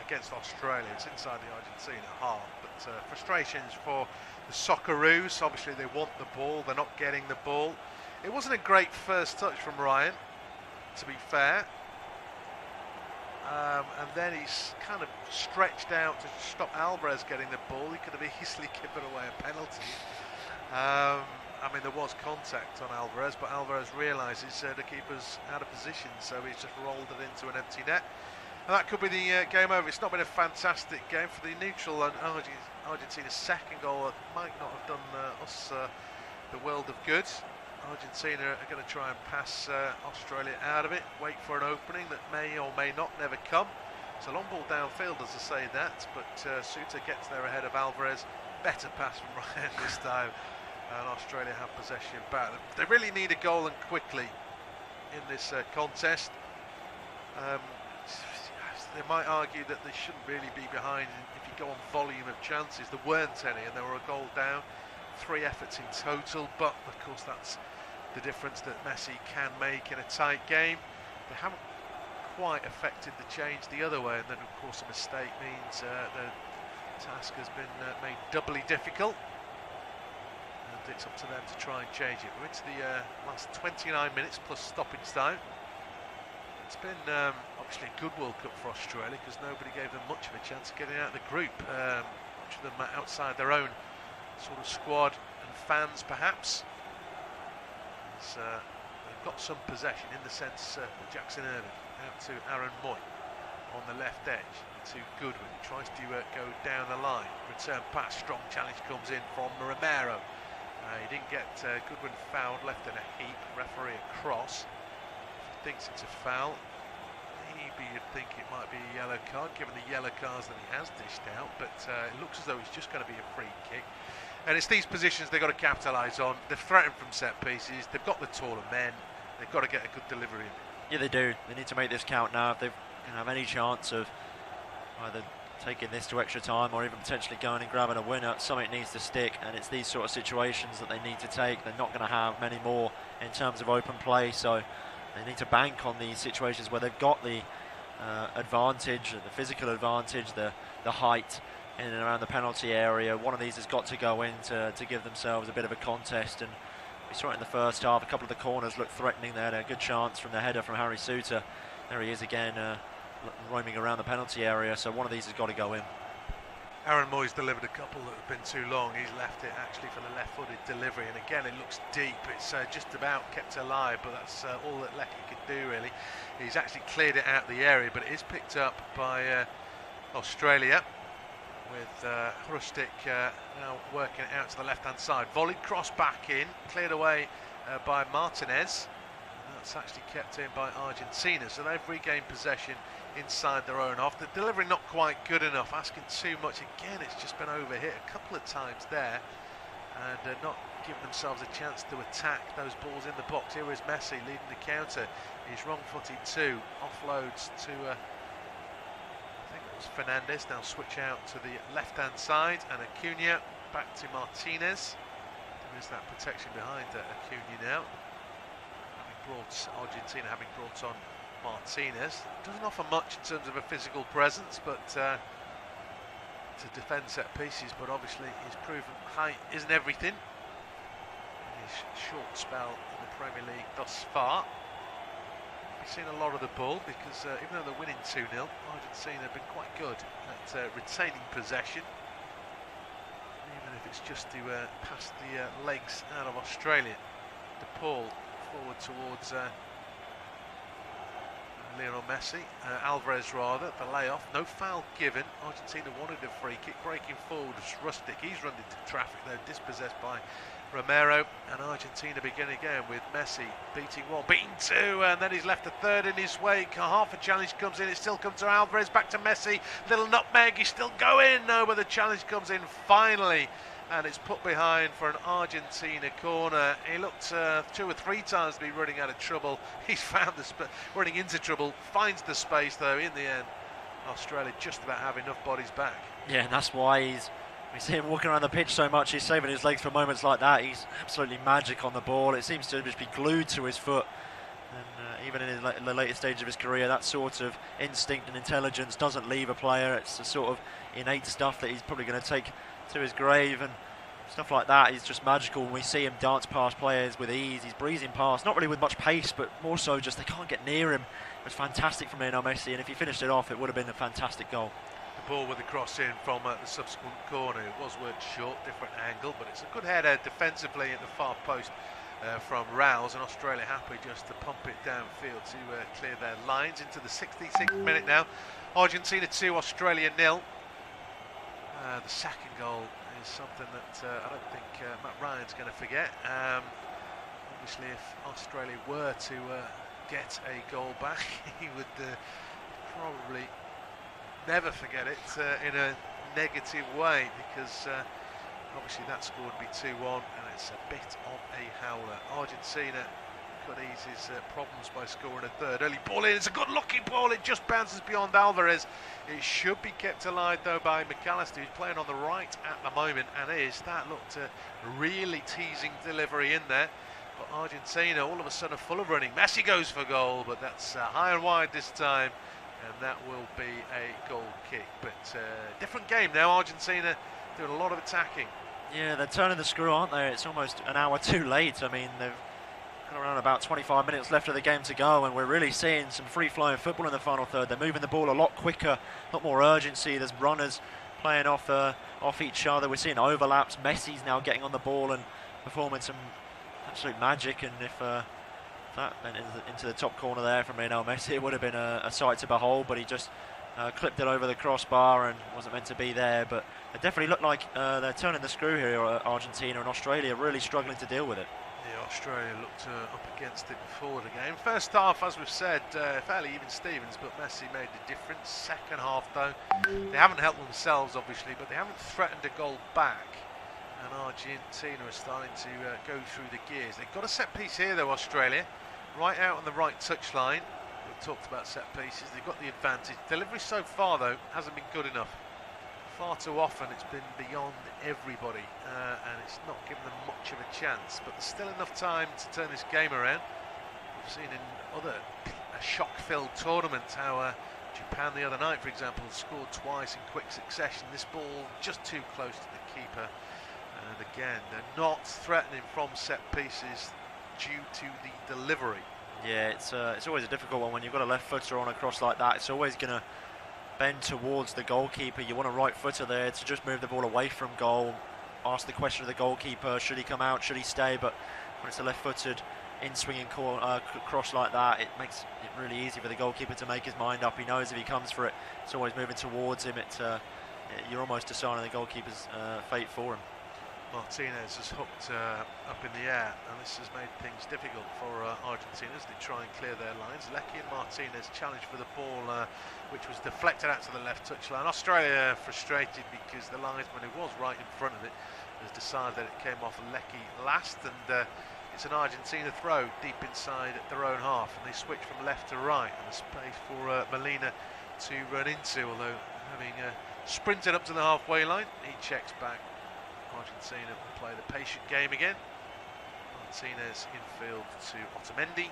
against Australia. It's inside the Argentina half, but frustrations for the Socceroos. Obviously they want the ball, they're not getting the ball. It wasn't a great first touch from Ryan, to be fair. And then he's kind of stretched out to stop Alvarez getting the ball. He could have easily given away a penalty. I mean, there was contact on Alvarez, but Alvarez realises the keeper's out of position, so he's just rolled it into an empty net. And that could be the game over. It's not been a fantastic game for the neutral, and Argentina's second goal might not have done us the world of good. Argentina are going to try and pass Australia out of it, wait for an opening that may or may not never come. It's a long ball downfield, as I say that, but Suter gets there ahead of Alvarez. Better pass from Ryan this time, and Australia have possession back. They really need a goal, and quickly, in this contest. They might argue that they shouldn't really be behind if you go on volume of chances. There weren't any, and they were a goal down. 3 efforts in total, but of course that's the difference that Messi can make in a tight game. They haven't quite affected the change the other way, and then of course a mistake means the task has been made doubly difficult, and it's up to them to try and change it. We're into the last 29 minutes plus stoppage time. It's been obviously a good World Cup for Australia, because nobody gave them much of a chance of getting out of the group. Much of them outside their own sort of squad and fans, perhaps. They've got some possession in the sense that Jackson Irving out to Aaron Moy on the left edge to Goodwin. He tries to go down the line. Return pass, strong challenge comes in from Romero. He didn't get Goodwin fouled, left in a heap. Referee across. If he thinks it's a foul, maybe you'd think it might be a yellow card, given the yellow cards that he has dished out, but it looks as though it's just going to be a free kick. And it's these positions they've got to capitalise on. They've threatened from set pieces, they've got the taller men, they've got to get a good delivery in. Yeah, they do. They need to make this count now if they have any chance of either taking this to extra time or even potentially going and grabbing a winner. Something needs to stick, and it's these sort of situations that they need to take. They're not going to have many more in terms of open play, so they need to bank on these situations where they've got the advantage, the physical advantage, the height in and around the penalty area. One of these has got to go in to give themselves a bit of a contest, and we saw it in the first half. A couple of the corners looked threatening there. A good chance from the header from Harry Suter. There he is again, roaming around the penalty area, so one of these has got to go in. Aaron Moy's delivered a couple that have been too long. He's left it actually for the left-footed delivery, and again it looks deep. It's just about kept alive, but that's all that Leckie could do really. He's actually cleared it out of the area, but it is picked up by Australia, with Hrustic now working it out to the left-hand side. Volleyed cross back in, cleared away by Martinez. And that's actually kept in by Argentina, so they've regained possession inside their own half. The delivery not quite good enough, asking too much. Again, it's just been overhit a couple of times there, and not giving themselves a chance to attack those balls in the box. Here is Messi leading the counter. He's wrong-footed too, offloads to Fernandez. Now switch out to the left-hand side, and Acuna back to Martinez. There is that protection behind Acuna now. Argentina having brought on Martinez. Doesn't offer much in terms of a physical presence, but to defend set pieces, but obviously he's proven height isn't everything in his short spell in the Premier League thus far. We've seen a lot of the ball, because even though they're winning 2-0, Argentina have been quite good at retaining possession, even if it's just to pass the legs out of Australia. De Paul forward towards Lionel Messi, Alvarez rather, the layoff, no foul given. Argentina wanted a free kick, breaking forward was Hrustic. He's run into traffic though, dispossessed by Romero, and Argentina begin again with Messi beating one, beating two, and then he's left a third in his wake. Half a challenge comes in, it still comes to Alvarez, back to Messi, little nutmeg, he's still going, no, but the challenge comes in finally, and it's put behind for an Argentina corner. He looked 2 or 3 times to be running out of trouble. He's found running into trouble, finds the space though. In the end, Australia just about have enough bodies back. Yeah, and that's why we see him walking around the pitch so much. He's saving his legs for moments like that. He's absolutely magic on the ball. It seems to just be glued to his foot, and even in the later stage of his career, that sort of instinct and intelligence doesn't leave a player. It's a sort of innate stuff that he's probably going to take to his grave, and stuff like that is just magical. When we see him dance past players with ease, he's breezing past, not really with much pace, but more so just they can't get near him. It was fantastic from Lionel Messi, and if he finished it off, it would have been a fantastic goal. The ball with the cross in from the subsequent corner. It was worked short, different angle, but it's a good header defensively at the far post from Rouse, and Australia happy just to pump it downfield to clear their lines. Into the 66th minute now. Argentina 2, Australia 0. The second goal is something that I don't think Matt Ryan's going to forget. Obviously, if Australia were to get a goal back, he would probably never forget it in a negative way, because obviously that score would be 2-1, and it's a bit of a howler. Argentina could ease his problems by scoring a third. Early ball in, it's a good looking ball, it just bounces beyond Alvarez. It should be kept alive though by McAllister, who's playing on the right at the moment, and that looked a really teasing delivery in there. But Argentina all of a sudden full of running. Messi goes for goal, but that's high and wide this time, and that will be a goal kick. But different game now. Argentina doing a lot of attacking. Yeah, they're turning the screw, aren't they? It's almost an hour too late. I mean, they've got around about 25 minutes left of the game to go, and we're really seeing some free-flowing football in the final third. They're moving the ball a lot quicker, a lot more urgency. There's runners playing off each other. We're seeing overlaps. Messi's now getting on the ball and performing some absolute magic, and if that went into the top corner there from Lionel Messi, it would have been a sight to behold, but he just clipped it over the crossbar and wasn't meant to be there. But it definitely looked like they're turning the screw here, Argentina, and Australia really struggling to deal with it. Yeah, Australia looked up against it before the game. First half, as we've said, fairly even Stevens, but Messi made the difference. Second half, though, they haven't helped themselves, obviously, but they haven't threatened a goal back. And Argentina are starting to go through the gears. They've got a set piece here, though, Australia, right out on the right touchline. We've talked about set pieces. They've got the advantage. Delivery so far, though, hasn't been good enough. Far too often it's been beyond everybody, and it's not given them much of a chance. But there's still enough time to turn this game around. We've seen in other shock-filled tournaments how Japan the other night, for example, scored twice in quick succession. This ball just too close to the keeper. And again, they're not threatening from set pieces due to the delivery. Yeah, it's always a difficult one when you've got a left footer on a cross like that. It's always going to bend towards the goalkeeper. You want a right footer there to just move the ball away from goal. Ask the question of the goalkeeper: should he come out? Should he stay? But when it's a left-footed in-swinging cross like that, it makes it really easy for the goalkeeper to make his mind up. He knows if he comes for it, it's always moving towards him. You're almost deciding the goalkeeper's fate for him. Martinez has hooked up in the air, and this has made things difficult for Argentina as they try and clear their lines. Leckie and Martinez challenged for the ball, which was deflected out to the left touchline. Australia frustrated because the linesman, who was right in front of it, has decided that it came off Leckie last, and it's an Argentina throw deep inside their own half, and they switch from left to right, and the space for Molina to run into, although having sprinted up to the halfway line, he checks back. Argentina will play the patient game again. Martinez infield to Otamendi,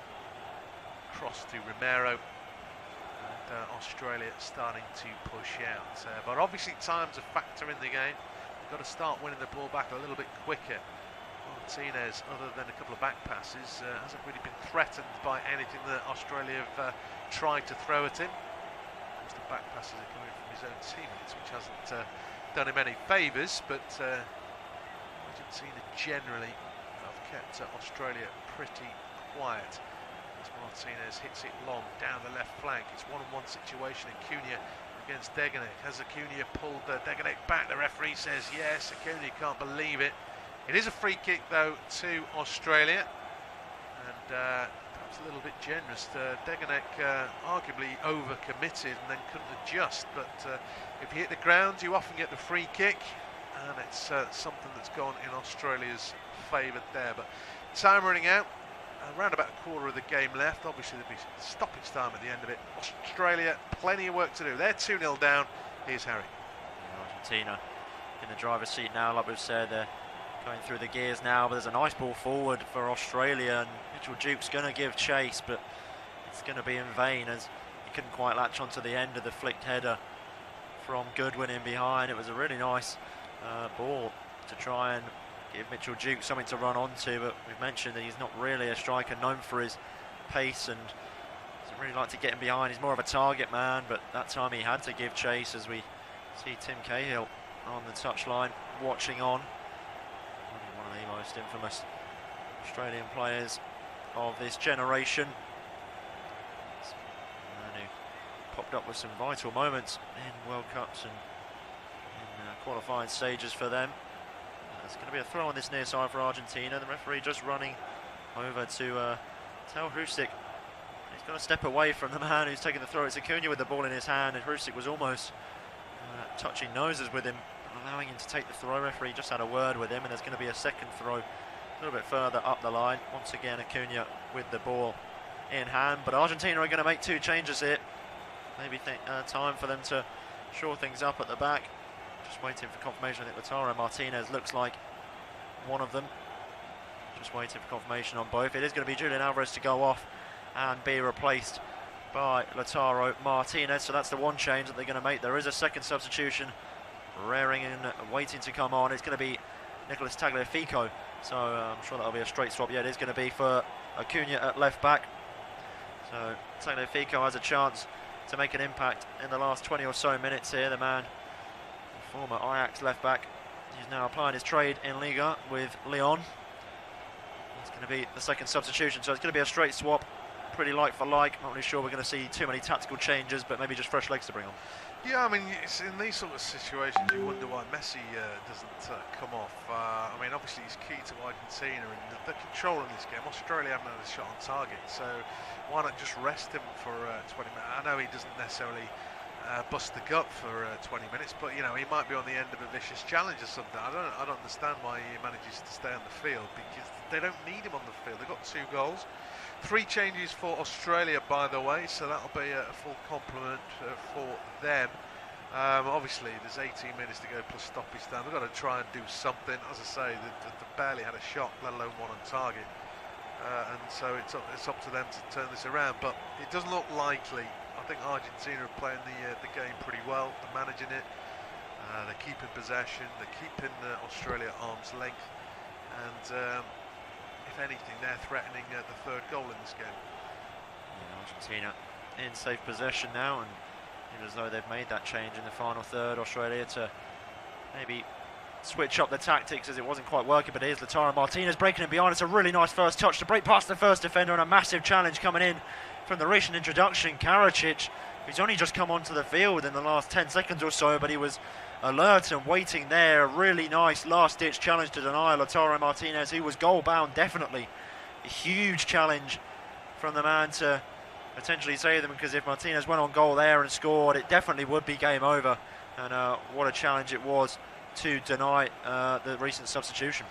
cross to Romero, and Australia starting to push out. But obviously time's a factor in the game. They've got to start winning the ball back a little bit quicker. Martinez, other than a couple of back passes, hasn't really been threatened by anything that Australia have tried to throw at him. Most of the back passes are coming from his own teammates, which hasn't done him any favours, but Argentina generally have kept Australia pretty quiet. As Martinez hits it long down the left flank, it's one-on-one situation. Acuna against Degenek. Has Acuna pulled Degenek back? The referee says yes. Acuna can't believe it. It is a free kick though to Australia, and perhaps a little bit generous. Degenek arguably overcommitted and then couldn't adjust, but if you hit the ground you often get the free kick, and it's something that's gone in Australia's favour there. But time running out, around about a quarter of the game left. Obviously there'll be stoppage time at the end of it. Australia, plenty of work to do. They're 2-0 down. Here's Harry. Argentina in the driver's seat now, like we've said. They're going through the gears now, but there's a nice ball forward for Australia, and Mitchell Duke's going to give chase, but it's going to be in vain, as he couldn't quite latch onto the end of the flicked header from Goodwin in behind. It was a really nice ball to try and give Mitchell Duke something to run onto, but we've mentioned that he's not really a striker known for his pace and doesn't really like to get him behind. He's more of a target man, but that time he had to give chase, as we see Tim Cahill on the touchline watching on. One of the most infamous Australian players of this generation. And who popped up with some vital moments in World Cups and in qualifying stages for them. There's going to be a throw on this near side for Argentina. The referee just running over to tell Hrustić he's got to step away from the man who's taking the throw. It's Acuna with the ball in his hand, and Hrustić was almost touching noses with him, allowing him to take the throw. Referee just had a word with him, and there's going to be a second throw a little bit further up the line. Once again, Acuna with the ball in hand, but Argentina are going to make two changes here. Maybe time for them to shore things up at the back. Just waiting for confirmation. I think Lautaro Martinez looks like one of them. Just waiting for confirmation on both. It is going to be Julian Alvarez to go off and be replaced by Lautaro Martinez. So that's the one change that they're going to make. There is a second substitution raring and waiting to come on. It's going to be Nicolas Tagliafico. So I'm sure that'll be a straight swap. Yeah, it is going to be for Acuna at left back. So Tagliafico has a chance to make an impact in the last 20 or so minutes here. The man, former Ajax left back, he's now applying his trade in Liga with Lyon. It's going to be the second substitution, so it's going to be a straight swap, pretty like for like. Not really sure we're going to see too many tactical changes, but maybe just fresh legs to bring on. Yeah, I mean, it's in these sort of situations you wonder why Messi doesn't come off. I mean, obviously he's key to Argentina and the control in this game. Australia haven't had a shot on target, so why not just rest him for 20 minutes? I know he doesn't necessarily bust the gut for 20 minutes, but you know, he might be on the end of a vicious challenge or something. I don't understand why he manages to stay on the field, because they don't need him on the field. They've got 2 goals. 3 changes for Australia, by the way, so that'll be a full complement for them. Obviously, there's 18 minutes to go plus stoppage time. They've got to try and do something. As I say, they barely had a shot, let alone one on target. And so it's up to them to turn this around. But it doesn't look likely. I think Argentina are playing the game pretty well. They're managing it. They're keeping possession. They're keeping Australia at arm's length. And if anything, they're threatening the 3rd goal in this game. Yeah, Argentina in safe possession now, and as though they've made that change in the final third. Australia to maybe switch up the tactics, as it wasn't quite working, but here's Lautaro Martinez breaking in behind. It's a really nice first touch to break past the first defender, and a massive challenge coming in from the recent introduction, Karacic, who's only just come onto the field in the last 10 seconds or so, but he was alert and waiting there. A really nice last-ditch challenge to deny Lautaro Martinez, who was goal-bound, definitely. A huge challenge from the man to potentially save them, because if Martinez went on goal there and scored, it definitely would be game over. And what a challenge it was to deny the recent substitution.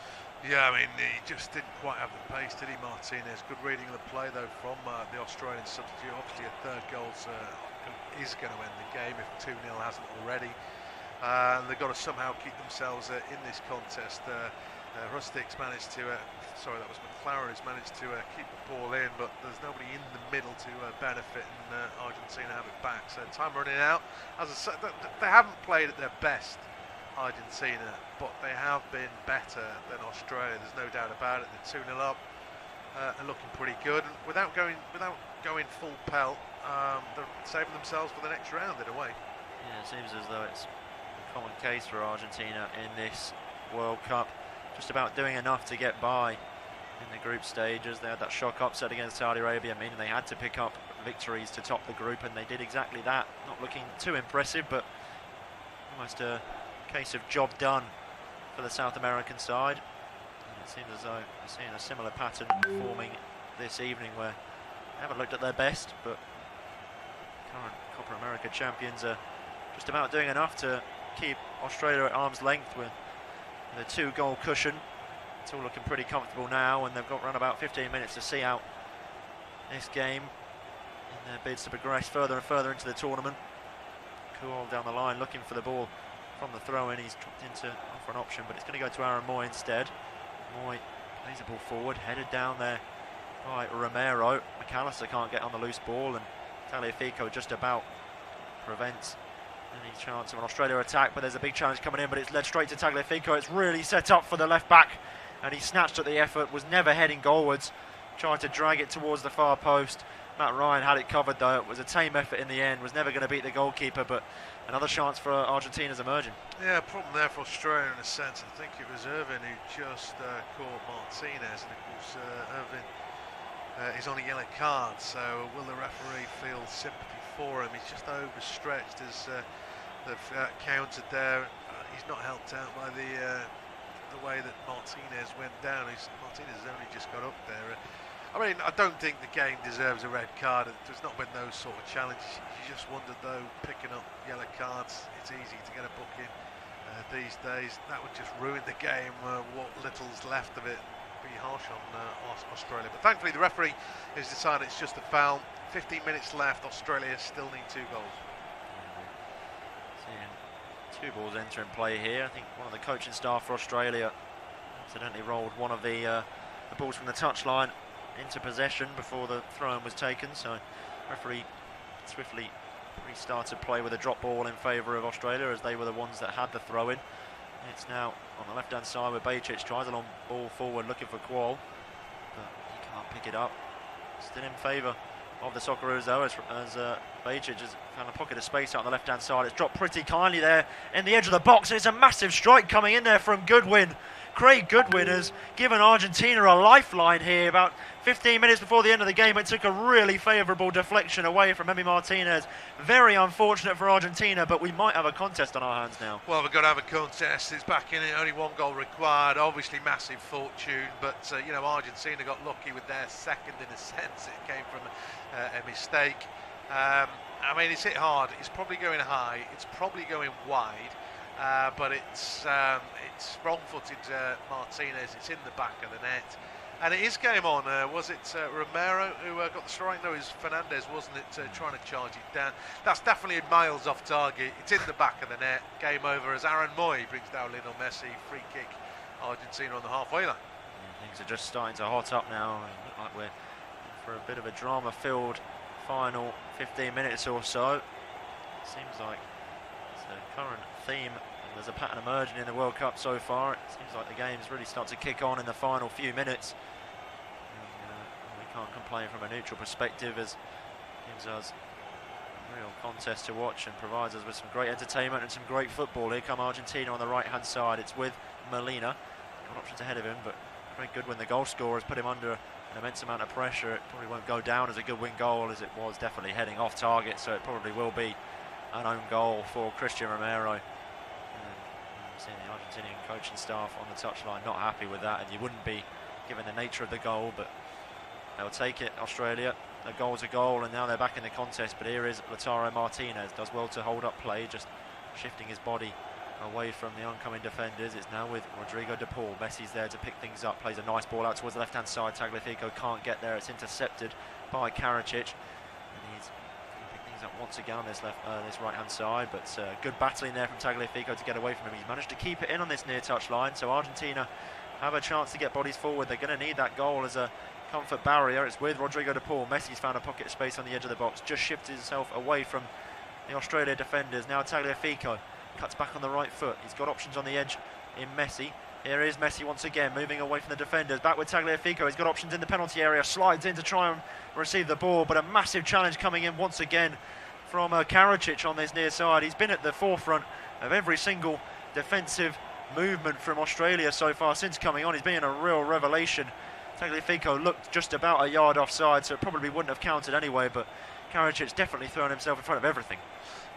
Yeah, I mean, he just didn't quite have the pace, did he, Martinez? Good reading of the play, though, from the Australian substitute. Obviously, a 3rd goal is going to end the game if 2-0 hasn't already. And they've got to somehow keep themselves in this contest. Hrustić's managed to, sorry, that was McLaren who's managed to keep the ball in, but there's nobody in the middle to benefit, and Argentina have it back. So time running out. As I said, they haven't played at their best, Argentina, but they have been better than Australia. There's no doubt about it. They're 2-0 up and looking pretty good. And without going full pelt, they're saving themselves for the next round in a way. Yeah, it seems as though it's a common case for Argentina in this World Cup. Just about doing enough to get by in the group stages. They had that shock upset against Saudi Arabia, meaning they had to pick up victories to top the group, and they did exactly that. Not looking too impressive, but almost a case of job done for the South American side. And it seems as though we're seeing a similar pattern forming this evening, where they haven't looked at their best, but current Copa America champions are just about doing enough to keep Australia at arm's length with a 2-goal cushion. It's all looking pretty comfortable now, and they've got around about 15 minutes to see out this game in their bids to progress further and further into the tournament. Cool down the line, looking for the ball from the throw-in. He's dropped into offer an option, but it's going to go to Aaron Moy instead. Moy plays the ball forward, headed down there by Romero. McAllister can't get on the loose ball, and Tagliafico just about prevents any chance of an Australia attack, but there's a big challenge coming in, but it's led straight to Tagliafico. It's really set up for the left back, and he snatched at the effort, was never heading goalwards, tried to drag it towards the far post. Matt Ryan had it covered though. It was a tame effort in the end, was never going to beat the goalkeeper, but another chance for Argentina's emerging. Yeah, problem there for Australia in a sense. I think it was Irvin who just caught Martinez, and of course Irvin is on a yellow card, so will the referee feel sympathy for him? He's just overstretched as they've countered there. He's not helped out by the way that Martinez went down. Martinez has only just got up there. I mean, I don't think the game deserves a red card. There's not been those sort of challenges. You just wondered though, picking up yellow cards, it's easy to get a booking these days. That would just ruin the game, what little's left of it. Be harsh on Australia. But thankfully the referee has decided it's just a foul. 15 minutes left, Australia still need 2 goals. Seeing 2 balls enter in play here. I think one of the coaching staff for Australia accidentally rolled one of the balls from the touchline into possession before the throw-in was taken, so referee swiftly restarted play with a drop ball in favour of Australia, as they were the ones that had the throw-in. It's now on the left-hand side where Bajcic tries a long ball forward looking for Qual, but he can't pick it up. Still in favour of the Socceroos though, as Bajcic has found a pocket of space out on the left-hand side. It's dropped pretty kindly there in the edge of the box, and it's a massive strike coming in there from Goodwin. Craig Goodwin has given Argentina a lifeline here. About 15 minutes before the end of the game, it took a really favourable deflection away from Emi Martinez. Very unfortunate for Argentina, but we might have a contest on our hands now. Well, we're going to have a contest. It's back in it. Only 1 goal required. Obviously, massive fortune, but you know, Argentina got lucky with their second in a sense. It came from a mistake. I mean, it's hit hard. It's probably going high. It's probably going wide. But it's wrong-footed Martinez. It's in the back of the net, and it is game on. Was it Romero who got the strike? No, it was Fernandez, wasn't it? Trying to charge it down. That's definitely miles off target. It's in the back of the net. Game over as Aaron Moy brings down Lionel Messi. Free kick, Argentina on the halfway line. Yeah, things are just starting to hot up now. Look like we're in for a bit of a drama-filled final 15 minutes or so. Seems like it's the current theme. There's a pattern emerging in the World Cup so far. It seems like the games really start to kick on in the final few minutes. And, we can't complain from a neutral perspective, as it gives us a real contest to watch and provides us with some great entertainment and some great football. Here come Argentina on the right-hand side. It's with Molina. Got options ahead of him, but Craig Goodwin, the goal scorer, has put him under an immense amount of pressure. It probably won't go down as a Goodwin goal, as it was definitely heading off target, so it probably will be an own goal for Christian Romero. Seeing the Argentinian coaching staff on the touchline not happy with that, and you wouldn't be given the nature of the goal, but they'll take it. Australia, a goal's a goal, and now they're back in the contest. But here is Lautaro Martinez, does well to hold up play, just shifting his body away from the oncoming defenders. It's now with Rodrigo de Paul. Messi's there to pick things up, plays a nice ball out towards the left-hand side. Tagliafico can't get there. It's intercepted by Karacic, and he's up once again on this right-hand side, but good battling there from Tagliafico to get away from him. He's managed to keep it in on this near touch line, so Argentina have a chance to get bodies forward. They're going to need that goal as a comfort barrier. It's with Rodrigo de Paul. Messi's found a pocket of space on the edge of the box, just shifted himself away from the Australia defenders. Now Tagliafico cuts back on the right foot. He's got options on the edge in Messi. Here is Messi once again, moving away from the defenders. Back with Tagliafico. He's got options in the penalty area. Slides in to try and receive the ball, but a massive challenge coming in once again from Karacic on this near side. He's been at the forefront of every single defensive movement from Australia so far since coming on. He's been a real revelation. Tagliafico looked just about a yard offside, so it probably wouldn't have counted anyway, but Karacic's definitely thrown himself in front of everything.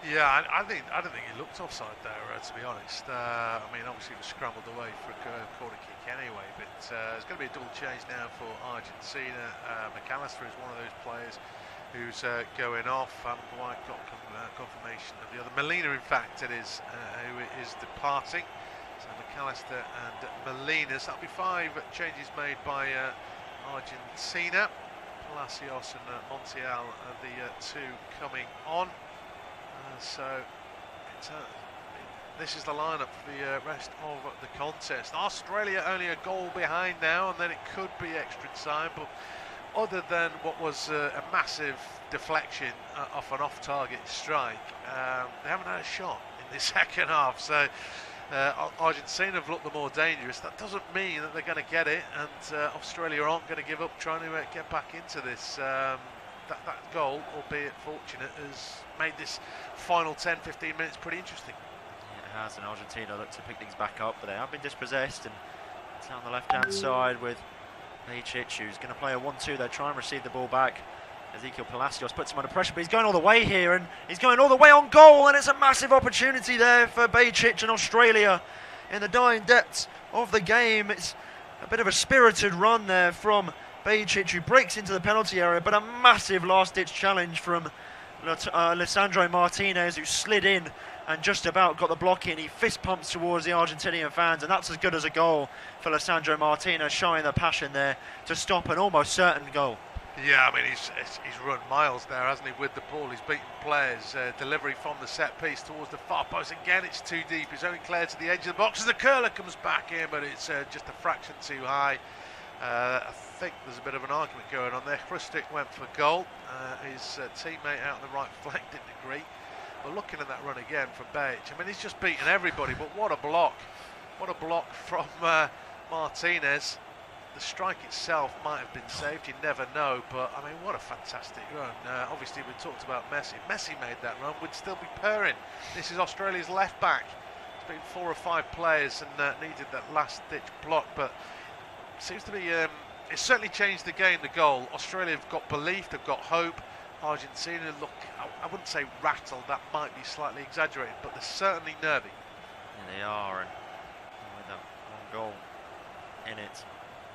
Yeah, I don't think he looked offside there, to be honest. I mean, obviously he was scrambled away for a corner kick anyway, but there's going to be a double change now for Argentina. McAllister is one of those players who's going off. I haven't quite got confirmation of the other. Molina, in fact, it is who is departing. So McAllister and Molina. So that'll be 5 changes made by Argentina. Palacios and Montiel are the 2 coming on. So this is the lineup for the rest of the contest. Australia only a goal behind now, and then it could be extra time, but other than what was a massive deflection off an off-target strike, they haven't had a shot in the second half. So Argentina have looked the more dangerous. That doesn't mean that they're going to get it, and Australia aren't going to give up trying to get back into this. That goal, albeit fortunate, has made this final 10-15 minutes pretty interesting. It has, and Argentina look to pick things back up, but they have been dispossessed. And it's on the left-hand side with Bejic, who's going to play a 1-2. They try and receive the ball back. Ezequiel Palacios puts him under pressure, but he's going all the way here, and he's going all the way on goal, and it's a massive opportunity there for Bejic and Australia in the dying depths of the game. It's a bit of a spirited run there from Bejic, who breaks into the penalty area, but a massive last-ditch challenge from Lisandro Martinez, who slid in and just about got the block in. He fist pumps towards the Argentinian fans, and that's as good as a goal for Lisandro Martinez, showing the passion there to stop an almost certain goal. Yeah, I mean, he's run miles there, hasn't he, with the ball. He's beaten players. Delivery from the set piece towards the far post. Again, it's too deep. He's only cleared to the edge of the box as the curler comes back in, but it's just a fraction too high. I think there's a bit of an argument going on there. Krustic went for goal. His teammate out on the right flank didn't agree. But looking at that run again from Bejic, I mean, he's just beaten everybody, but what a block. What a block from Martinez. The strike itself might have been saved, you never know, but I mean, what a fantastic run. Obviously, we talked about Messi. If Messi made that run, we'd still be purring. This is Australia's left back. It's been 4 or 5 players and needed that last-ditch block, but it seems to be, it's certainly changed the game, the goal. Australia have got belief, they've got hope. Argentina look, I wouldn't say rattled, that might be slightly exaggerated, but they're certainly nervy. Yeah, they are, and with that one goal in it,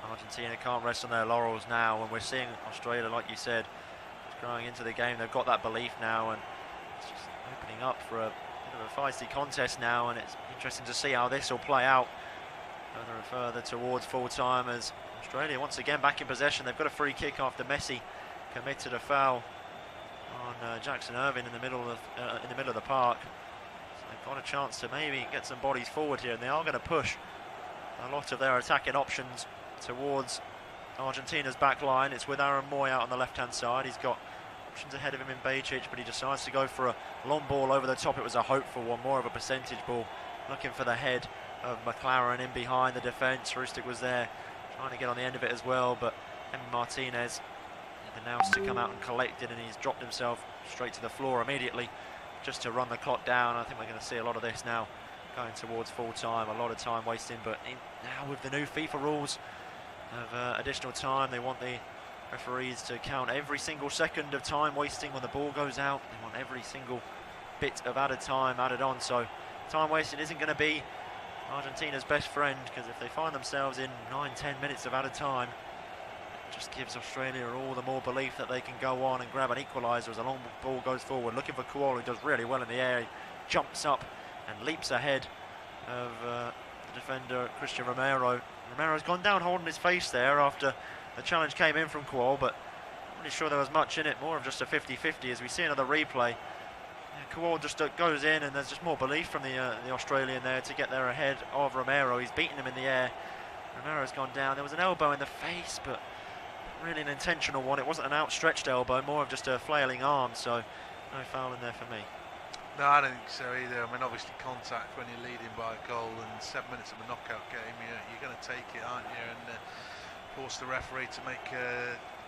Argentina can't rest on their laurels now, and we're seeing Australia, like you said, growing into the game. They've got that belief now, and it's just opening up for a bit of a feisty contest now, and it's interesting to see how this will play out further and further towards full time, as Australia once again back in possession. They've got a free kick after Messi committed a foul on Jackson Irvine in the middle of the park. So they've got a chance to maybe get some bodies forward here, and they are going to push a lot of their attacking options towards Argentina's back line. It's with Aaron Moy out on the left-hand side. He's got options ahead of him in Bejic, but he decides to go for a long ball over the top. It was a hopeful one, more of a percentage ball, looking for the head of McLaren in behind the defence. Rustic was there trying to get on the end of it as well, but Martinez announced to come out and collect it, and he's dropped himself straight to the floor immediately just to run the clock down. I think we're going to see a lot of this now going towards full time, a lot of time wasting, but now with the new FIFA rules of additional time, they want the referees to count every single second of time wasting when the ball goes out. They want every single bit of added time added on, so time wasting isn't going to be Argentina's best friend, because if they find themselves in 9-10 minutes of added time, it just gives Australia all the more belief that they can go on and grab an equaliser as a long ball goes forward. Looking for Kuol, who does really well in the air. He jumps up and leaps ahead of the defender Christian Romero. Romero's gone down holding his face there after the challenge came in from Kuol, but I'm not really sure there was much in it, more of just a 50-50 as we see another replay. Kuol just goes in, and there's just more belief from the Australian there to get there ahead of Romero. He's beaten him in the air. Romero's gone down. There was an elbow in the face, but not really an intentional one. It wasn't an outstretched elbow, more of just a flailing arm, so no foul in there for me. No, I don't think so either. I mean, obviously contact when you're leading by a goal and 7 minutes of a knockout game, you're going to take it, aren't you, and force the referee to make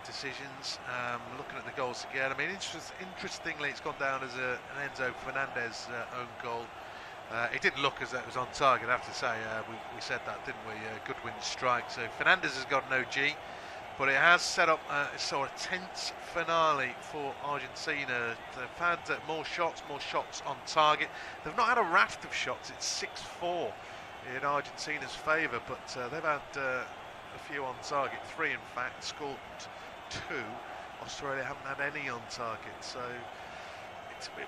decisions. Looking at the goals again, I mean, interestingly, it's gone down as an Enzo Fernandez own goal. It didn't look as though it was on target, I have to say. We said that, didn't we? Goodwin strike. So Fernandez has got no G, but it has set up a sort of tense finale for Argentina. They've had more shots on target. They've not had a raft of shots. It's 6-4 in Argentina's favour, but they've had a few on target, 3 in fact, scored 2. Australia haven't had any on target, so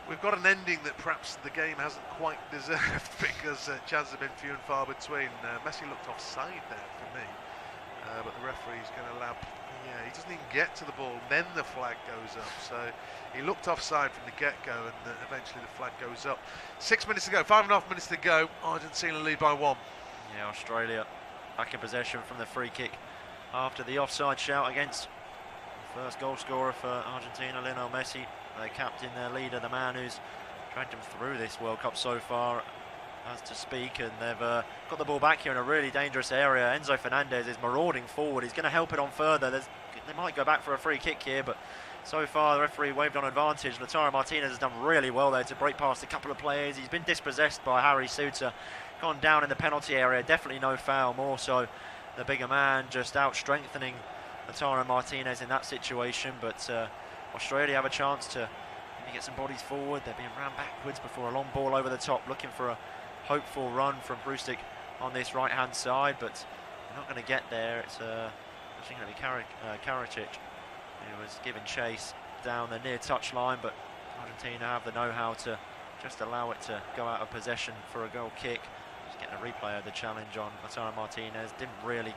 we've got an ending that perhaps the game hasn't quite deserved, because chances have been few and far between. Messi looked offside there for me, but the referee's going to allow. Yeah, he doesn't even get to the ball, then the flag goes up. So he looked offside from the get-go, and eventually the flag goes up. 6 minutes to go, 5.5 minutes to go. Argentina lead by 1. Yeah, Australia back in possession from the free kick after the offside shout against First goal scorer for Argentina, Lionel Messi, their captain, their leader, the man who's dragged them through this World Cup so far, as to speak, and they've got the ball back here in a really dangerous area. Enzo Fernandez is marauding forward. He's going to help it on further. They might go back for a free kick here, but so far the referee waved on advantage. Lautaro Martinez has done really well there to break past a couple of players. He's been dispossessed by Harry Suter, gone down in the penalty area. Definitely no foul, more so the bigger man just out strengthening Lautaro Martinez in that situation. But Australia have a chance to maybe get some bodies forward. They're being ran backwards before a long ball over the top, looking for a hopeful run from Brustic on this right hand side, but they're not going to get there. It's actually going to be Karacic who was giving chase down the near touch line, but Argentina have the know-how to just allow it to go out of possession for a goal kick. Just getting a replay of the challenge on Lautaro Martinez. Didn't really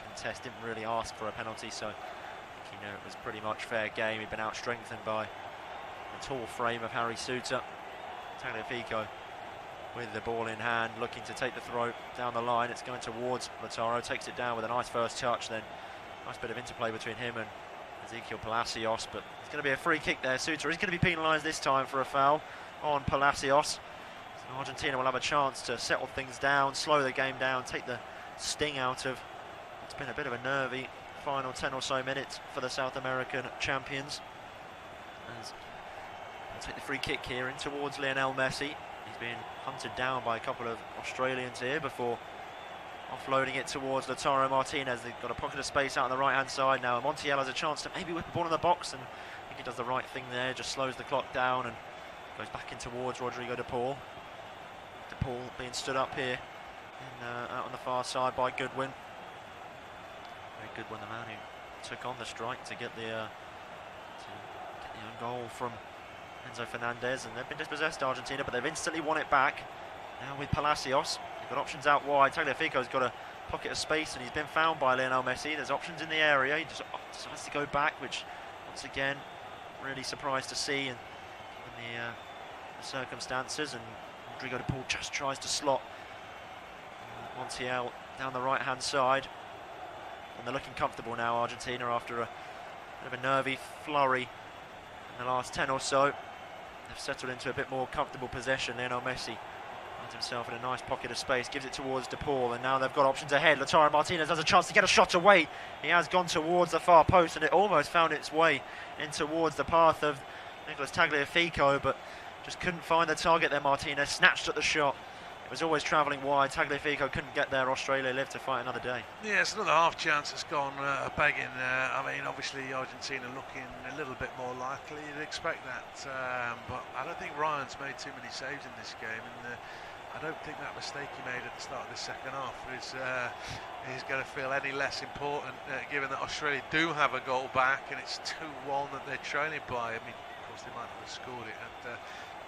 contest, didn't really ask for a penalty, so it was pretty much fair game. He'd been out strengthened by the tall frame of Harry Suter. Tagliafico with the ball in hand, looking to take the throw down the line. It's going towards Lautaro, takes it down with a nice first touch, then nice bit of interplay between him and Ezequiel Palacios, but it's going to be a free kick there. Suter is going to be penalised this time for a foul on Palacios. So Argentina will have a chance to settle things down, slow the game down, take the sting out of it's been a bit of a nervy final 10 or so minutes for the South American champions. As they'll take the free kick here in towards Lionel Messi. He's been hunted down by a couple of Australians here before offloading it towards Lautaro Martinez. They've got a pocket of space out on the right hand side now. Montiel has a chance to maybe whip the ball in the box, and I think he does the right thing there, just slows the clock down and goes back in towards Rodrigo de Paul. De Paul being stood up here out on the far side by Goodwin. Very Goodwin, the man who took on the strike to get the own goal from Enzo Fernandez, and they've been dispossessed, Argentina, but they've instantly won it back. Now with Palacios, they've got options out wide. Tagliafico's got a pocket of space, and he's been found by Lionel Messi. There's options in the area. He just decides to go back, which, once again, really surprised to see in the circumstances. And Rodrigo de Paul just tries to slot Montiel down the right-hand side. And they're looking comfortable now, Argentina, after a bit of a nervy flurry in the last 10 or so. They've settled into a bit more comfortable possession. Lionel Messi finds himself in a nice pocket of space, gives it towards De Paul, and now they've got options ahead. Lautaro Martinez has a chance to get a shot away. He has gone towards the far post, and it almost found its way in towards the path of Nicolas Tagliafico, but just couldn't find the target there. Martinez snatched at the shot. It was always travelling wide. Tagliafico couldn't get there. Australia live to fight another day. Yeah, it's another half chance that's gone begging. I mean, obviously Argentina looking a little bit more likely. You'd expect that, but I don't think Ryan's made too many saves in this game, and I don't think that mistake he made at the start of the second half is going to feel any less important, given that Australia do have a goal back, and it's 2-1 that they're trailing by. I mean, of course they might not have scored it, and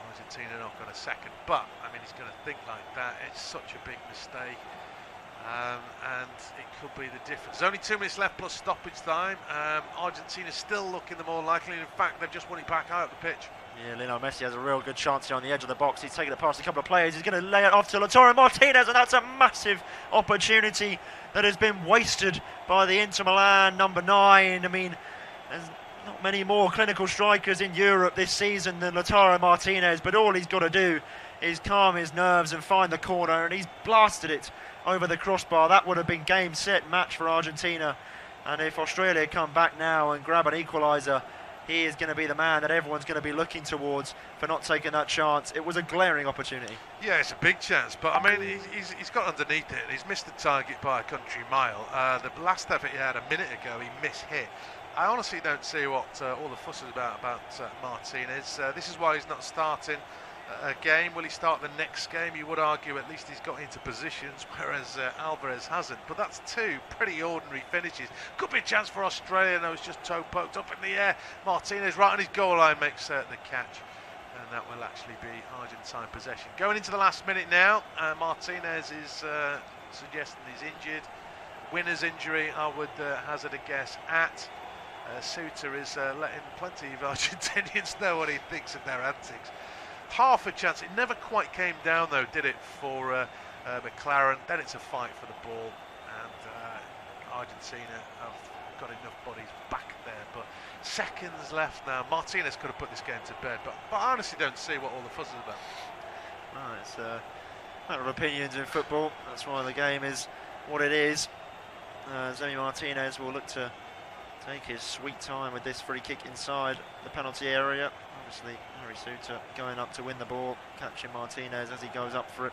Argentina not got a second, but I mean, he's going to think like that. It's such a big mistake, and it could be the difference. There's only 2 minutes left plus stoppage time. Argentina's still looking the more likely. In fact, they've just won it back out of the pitch. Yeah, Lionel Messi has a real good chance here on the edge of the box. He's taken it past a couple of players. He's going to lay it off to Lautaro Martinez, and that's a massive opportunity that has been wasted by the Inter Milan number 9. I mean, there's not many more clinical strikers in Europe this season than Lautaro Martinez, but all he's got to do is calm his nerves and find the corner, and he's blasted it over the crossbar. That would have been game, set, match for Argentina, and if Australia come back now and grab an equaliser, he is going to be the man that everyone's going to be looking towards for not taking that chance. It was a glaring opportunity. Yeah, it's a big chance, but I mean, he's got underneath it. He's missed the target by a country mile. The last effort he had a minute ago, he mishit. I honestly don't see what all the fuss is about Martinez. This is why he's not starting a game. Will he start the next game? You would argue at least he's got into positions, whereas Alvarez hasn't. But that's 2 pretty ordinary finishes. Could be a chance for Australia. No, it's just toe poked up in the air. Martinez right on his goal line makes the catch, and that will actually be Argentine possession. Going into the last minute now, Martinez is suggesting he's injured. Winner's injury, I would hazard a guess at. Suter is letting plenty of Argentinians know what he thinks of their antics. Half a chance. It never quite came down, though, did it, for McLaren? Then it's a fight for the ball, and Argentina have got enough bodies back there. But seconds left now. Martinez could have put this game to bed, but I honestly don't see what all the fuss is about. Oh, it's a matter of opinions in football. That's why the game is what it is. Zemi Martinez will look to take his sweet time with this free kick inside the penalty area. Obviously, Harry Souttar going up to win the ball, catching Martinez as he goes up for it.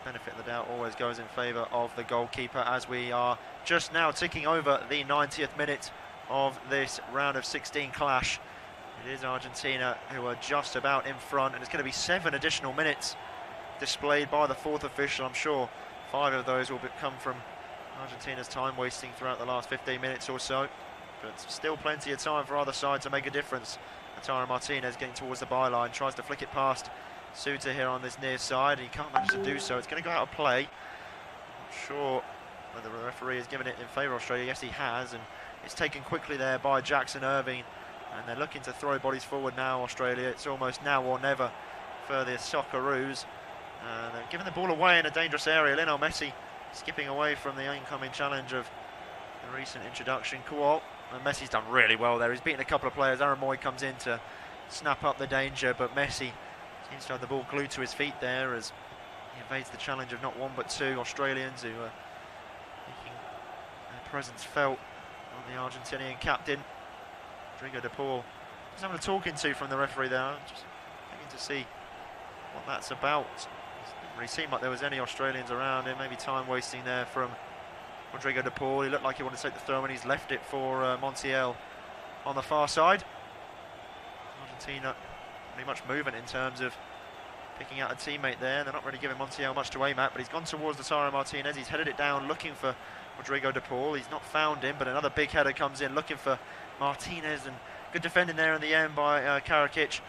Benefit of the doubt always goes in favour of the goalkeeper, as we are just now ticking over the 90th minute of this round of 16 clash. It is Argentina who are just about in front, and it's going to be 7 additional minutes displayed by the 4th official. I'm sure 5 of those will come from Argentina's time wasting throughout the last 15 minutes or so, but still plenty of time for either side to make a difference. Lautaro Martinez getting towards the byline, tries to flick it past Souttar here on this near side, and he can't manage to do so. It's going to go out of play. Not sure whether the referee has given it in favour of Australia. Yes, he has, and it's taken quickly there by Jackson Irving, and they're looking to throw bodies forward now, Australia. It's almost now or never for the Socceroos. They're giving the ball away in a dangerous area. Lionel Messi skipping away from the incoming challenge of the recent introduction, Kuol. And Messi's done really well there. He's beaten a couple of players. Aaron Moy comes in to snap up the danger, but Messi seems to have the ball glued to his feet there as he evades the challenge of not one but 2 Australians who are making their presence felt on the Argentinian captain, Rodrigo de Paul. Just having a talking to from the referee there, just looking to see what that's about. It didn't really seem like there was any Australians around him. Maybe time wasting there from Rodrigo de Paul. He looked like he wanted to take the throw, and he's left it for Montiel on the far side. Argentina pretty much moving in terms of picking out a teammate there. They're not really giving Montiel much to aim at, but he's gone towards Lautaro Martinez. He's headed it down looking for Rodrigo de Paul. He's not found him, but another big header comes in looking for Martinez, and good defending there in the end by Karakic,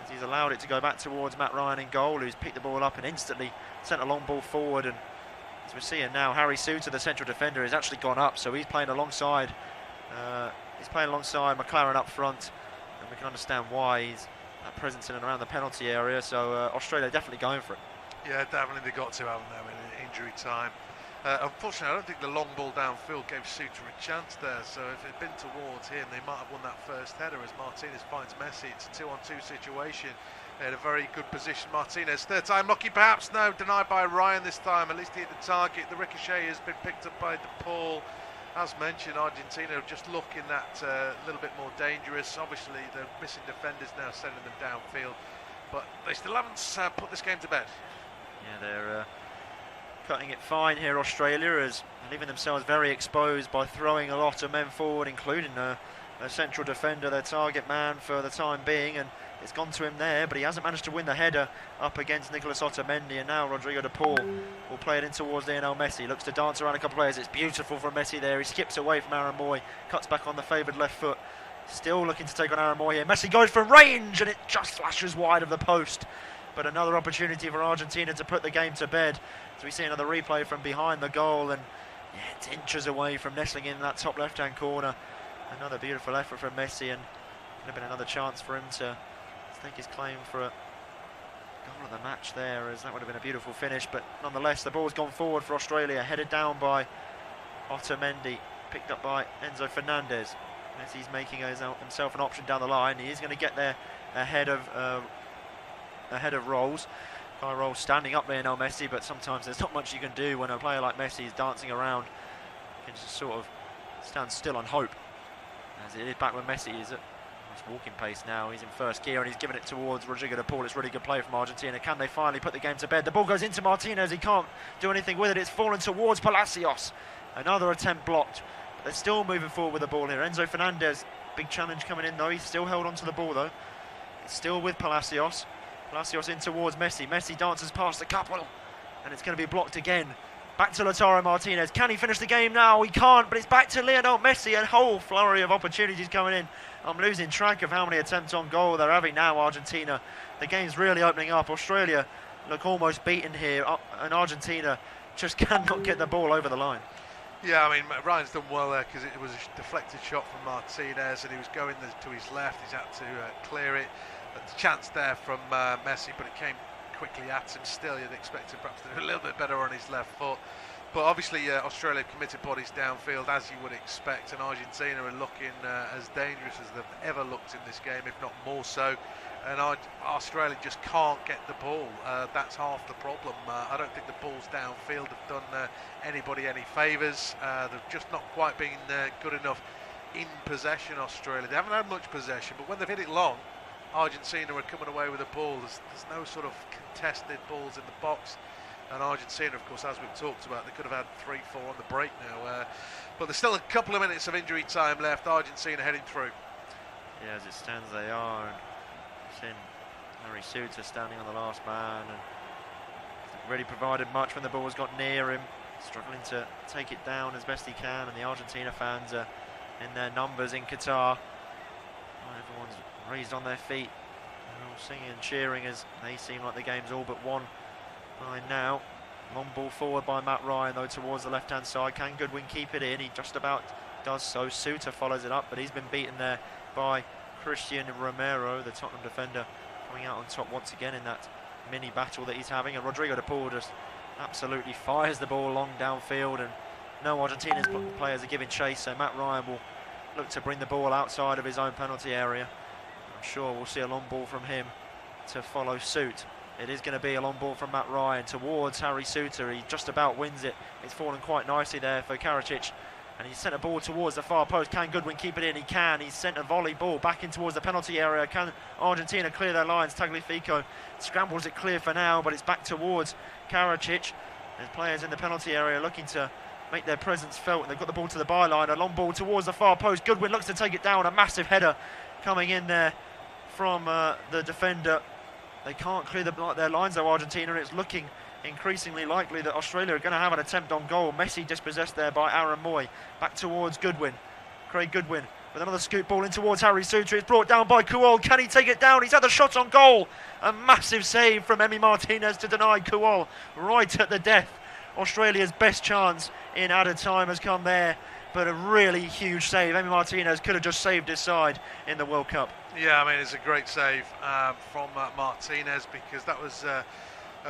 as he's allowed it to go back towards Matt Ryan in goal, who's picked the ball up and instantly sent a long ball forward. And as we're seeing now, Harry Souttar, the central defender, has actually gone up, so he's playing alongside McLaren up front, and we can understand why. He's that presence in and around the penalty area, so Australia definitely going for it. Yeah, definitely they got to, haven't they, in injury time. Unfortunately, I don't think the long ball downfield gave Souttar a chance there, so if it had been towards him, they might have won that first header as Martinez finds Messi. It's a 2-on-2 situation. They had a very good position. Martinez, third time lucky perhaps, no, denied by Ryan this time. At least he hit the target. The ricochet has been picked up by De Paul. As mentioned, Argentina just looking that little bit more dangerous. Obviously, the missing defenders now sending them downfield, but they still haven't put this game to bed. Yeah, they're cutting it fine here, Australia, as leaving themselves very exposed by throwing a lot of men forward, including a central defender, their target man for the time being, and it's gone to him there, but he hasn't managed to win the header up against Nicolas Otamendi, and now Rodrigo de Paul will play it in towards Lionel Messi. Looks to dance around a couple of players. It's beautiful from Messi there. He skips away from Aaron Moy, cuts back on the favoured left foot. Still looking to take on Aaron Moy here. Messi goes from range, and it just flashes wide of the post. But another opportunity for Argentina to put the game to bed. As we see another replay from behind the goal, and yeah, it's inches away from nestling in that top left-hand corner. Another beautiful effort from Messi, and could have been another chance for him to stake his claim for a goal of the match there, as that would have been a beautiful finish. But nonetheless, the ball's gone forward for Australia, headed down by Otamendi, picked up by Enzo Fernandez. Messi's making himself an option down the line. He is going to get there ahead of Rolls. Guy Rolls standing up there now, Messi, but sometimes there's not much you can do when a player like Messi is dancing around. You can just sort of stand still and hope. As it is back when Messi is at walking pace now. He's in first gear, and he's given it towards Rodrigo de Paul. It's really good play from Argentina. Can they finally put the game to bed? The ball goes into Martinez. He can't do anything with it. It's fallen towards Palacios. Another attempt blocked. But they're still moving forward with the ball here. Enzo Fernandez, big challenge coming in though. He's still held onto the ball though. It's still with Palacios. Palacios in towards Messi. Messi dances past a couple, and it's going to be blocked again. Back to Lautaro Martinez. Can he finish the game now? He can't, but it's back to Lionel Messi. A whole flurry of opportunities coming in. I'm losing track of how many attempts on goal they're having now, Argentina. The game's really opening up. Australia look almost beaten here, and Argentina just cannot get the ball over the line. Yeah, I mean, Ryan's done well there because it was a deflected shot from Martinez, and he was going to his left. He's had to clear it. The chance there from Messi, but it came quickly at him. Still, you'd expect him perhaps to do a little bit better on his left foot. But obviously Australia have committed bodies downfield, as you would expect, and Argentina are looking as dangerous as they've ever looked in this game, if not more so. And Australia just can't get the ball. That's half the problem. I don't think the balls downfield have done anybody any favours. They've just not quite been good enough in possession, Australia. They haven't had much possession, but when they've hit it long, Argentina are coming away with the ball. There's no sort of contested balls in the box. And Argentina, of course, as we've talked about, they could have had 3-4 on the break now. But there's still a couple of minutes of injury time left. Argentina heading through. Yeah, as it stands, they are. And seen Harry Suter standing on the last man and hasn't really provided much when the ball has got near him. Struggling to take it down as best he can. And the Argentina fans are in their numbers in Qatar. Everyone's raised on their feet. They're all singing and cheering as they seem like the game's all but won. Right now, long ball forward by Matt Ryan though towards the left hand side. Can Goodwin keep it in? He just about does so. Suter follows it up, but he's been beaten there by Christian Romero, the Tottenham defender, coming out on top once again in that mini battle that he's having. And Rodrigo de Paul just absolutely fires the ball long downfield, and no Argentina's players are giving chase, so Matt Ryan will look to bring the ball outside of his own penalty area. I'm sure we'll see a long ball from him to follow suit. It is going to be a long ball from Matt Ryan towards Harry Suter. He just about wins it. It's fallen quite nicely there for Karacic. And he's sent a ball towards the far post. Can Goodwin keep it in? He can. He's sent a volley ball back in towards the penalty area. Can Argentina clear their lines? Tagliafico scrambles it clear for now, but it's back towards Karacic. There's players in the penalty area looking to make their presence felt. And they've got the ball to the byline. A long ball towards the far post. Goodwin looks to take it down. A massive header coming in there from the defender. They can't clear their lines though, Argentina, and it's looking increasingly likely that Australia are going to have an attempt on goal. Messi dispossessed there by Aaron Moy. Back towards Goodwin. Craig Goodwin with another scoop ball in towards Harry Suter. It's brought down by Kuol. Can he take it down? He's had a shot on goal. A massive save from Emi Martinez to deny Kuol right at the death. Australia's best chance in added time has come there, but a really huge save. Emi Martinez could have just saved his side in the World Cup. Yeah, I mean, it's a great save from Martinez, because that was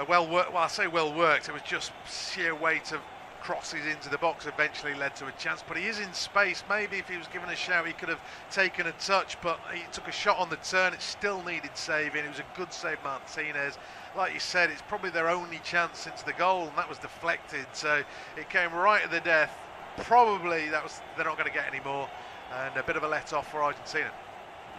well worked. Well, I say well worked. It was just sheer weight of crosses into the box eventually led to a chance. But he is in space. Maybe if he was given a shout, he could have taken a touch. But he took a shot on the turn. It still needed saving. It was a good save, Martinez. Like you said, it's probably their only chance since the goal, and that was deflected. So it came right at the death. Probably they're not going to get any more, and a bit of a let off for Argentina.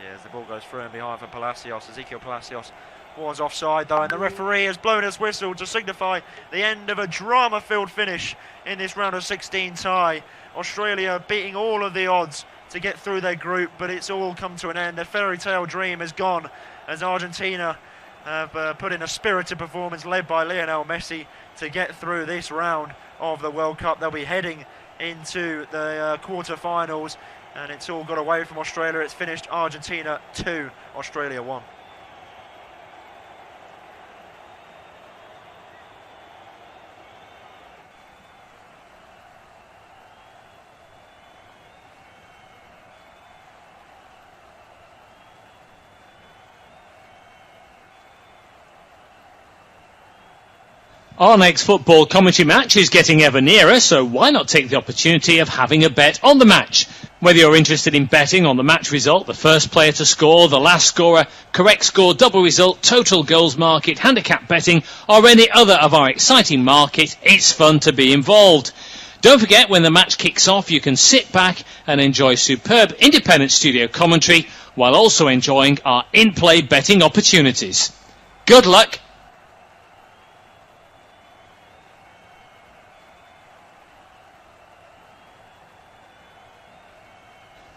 Yeah, as the ball goes through and behind for Palacios. Ezekiel Palacios was offside though, and the referee has blown his whistle to signify the end of a drama-filled finish in this round of 16 tie. Australia beating all of the odds to get through their group, but it's all come to an end. Their fairy tale dream is gone as Argentina have put in a spirited performance led by Lionel Messi to get through this round of the World Cup. They'll be heading into the quarter-finals, and it's all got away from Australia. It's finished Argentina 2, Australia 1. Our next football commentary match is getting ever nearer, so why not take the opportunity of having a bet on the match? Whether you're interested in betting on the match result, the first player to score, the last scorer, correct score, double result, total goals market, handicap betting, or any other of our exciting market, it's fun to be involved. Don't forget, when the match kicks off, you can sit back and enjoy superb independent studio commentary while also enjoying our in-play betting opportunities. Good luck.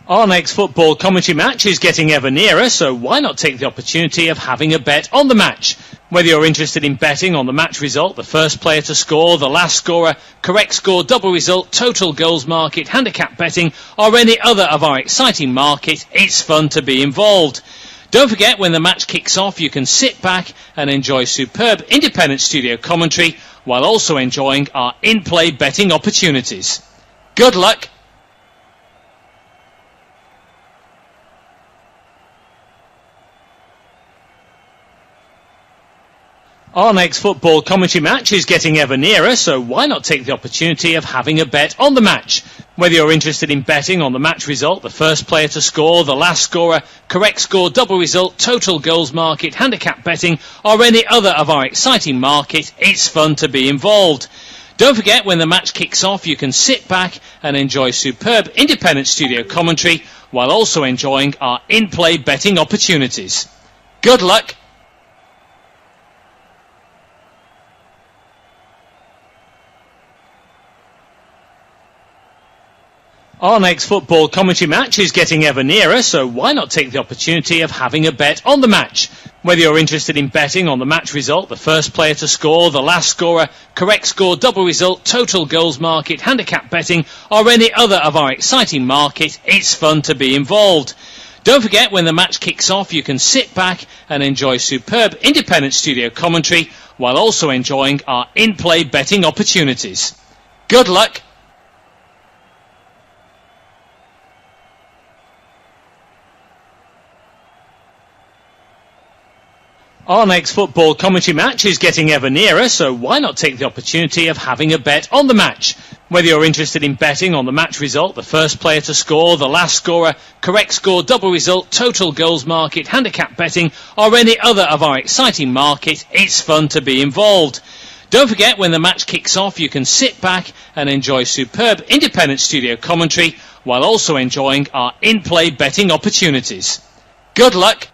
Our next football commentary match is getting ever nearer, so why not take the opportunity of having a bet on the match? Whether you're interested in betting on the match result, the first player to score, the last scorer, correct score, double result, total goals market, handicap betting, or any other of our exciting market, it's fun to be involved. Don't forget, when the match kicks off, you can sit back and enjoy superb independent studio commentary while also enjoying our in-play betting opportunities. Good luck. Our next football commentary match is getting ever nearer, so why not take the opportunity of having a bet on the match? Whether you're interested in betting on the match result, the first player to score, the last scorer, correct score, double result, total goals market, handicap betting, or any other of our exciting market, it's fun to be involved. Don't forget, when the match kicks off, you can sit back and enjoy superb independent studio commentary while also enjoying our in-play betting opportunities. Good luck. Our next football commentary match is getting ever nearer, so why not take the opportunity of having a bet on the match? Whether you're interested in betting on the match result, the first player to score, the last scorer, correct score, double result, total goals market, handicap betting, or any other of our exciting market, it's fun to be involved. Don't forget, when the match kicks off, you can sit back and enjoy superb independent studio commentary while also enjoying our in-play betting opportunities. Good luck. Our next football commentary match is getting ever nearer, so why not take the opportunity of having a bet on the match? Whether you're interested in betting on the match result, the first player to score, the last scorer, correct score, double result, total goals market, handicap betting, or any other of our exciting market, it's fun to be involved. Don't forget, when the match kicks off, you can sit back and enjoy superb independent studio commentary while also enjoying our in-play betting opportunities. Good luck.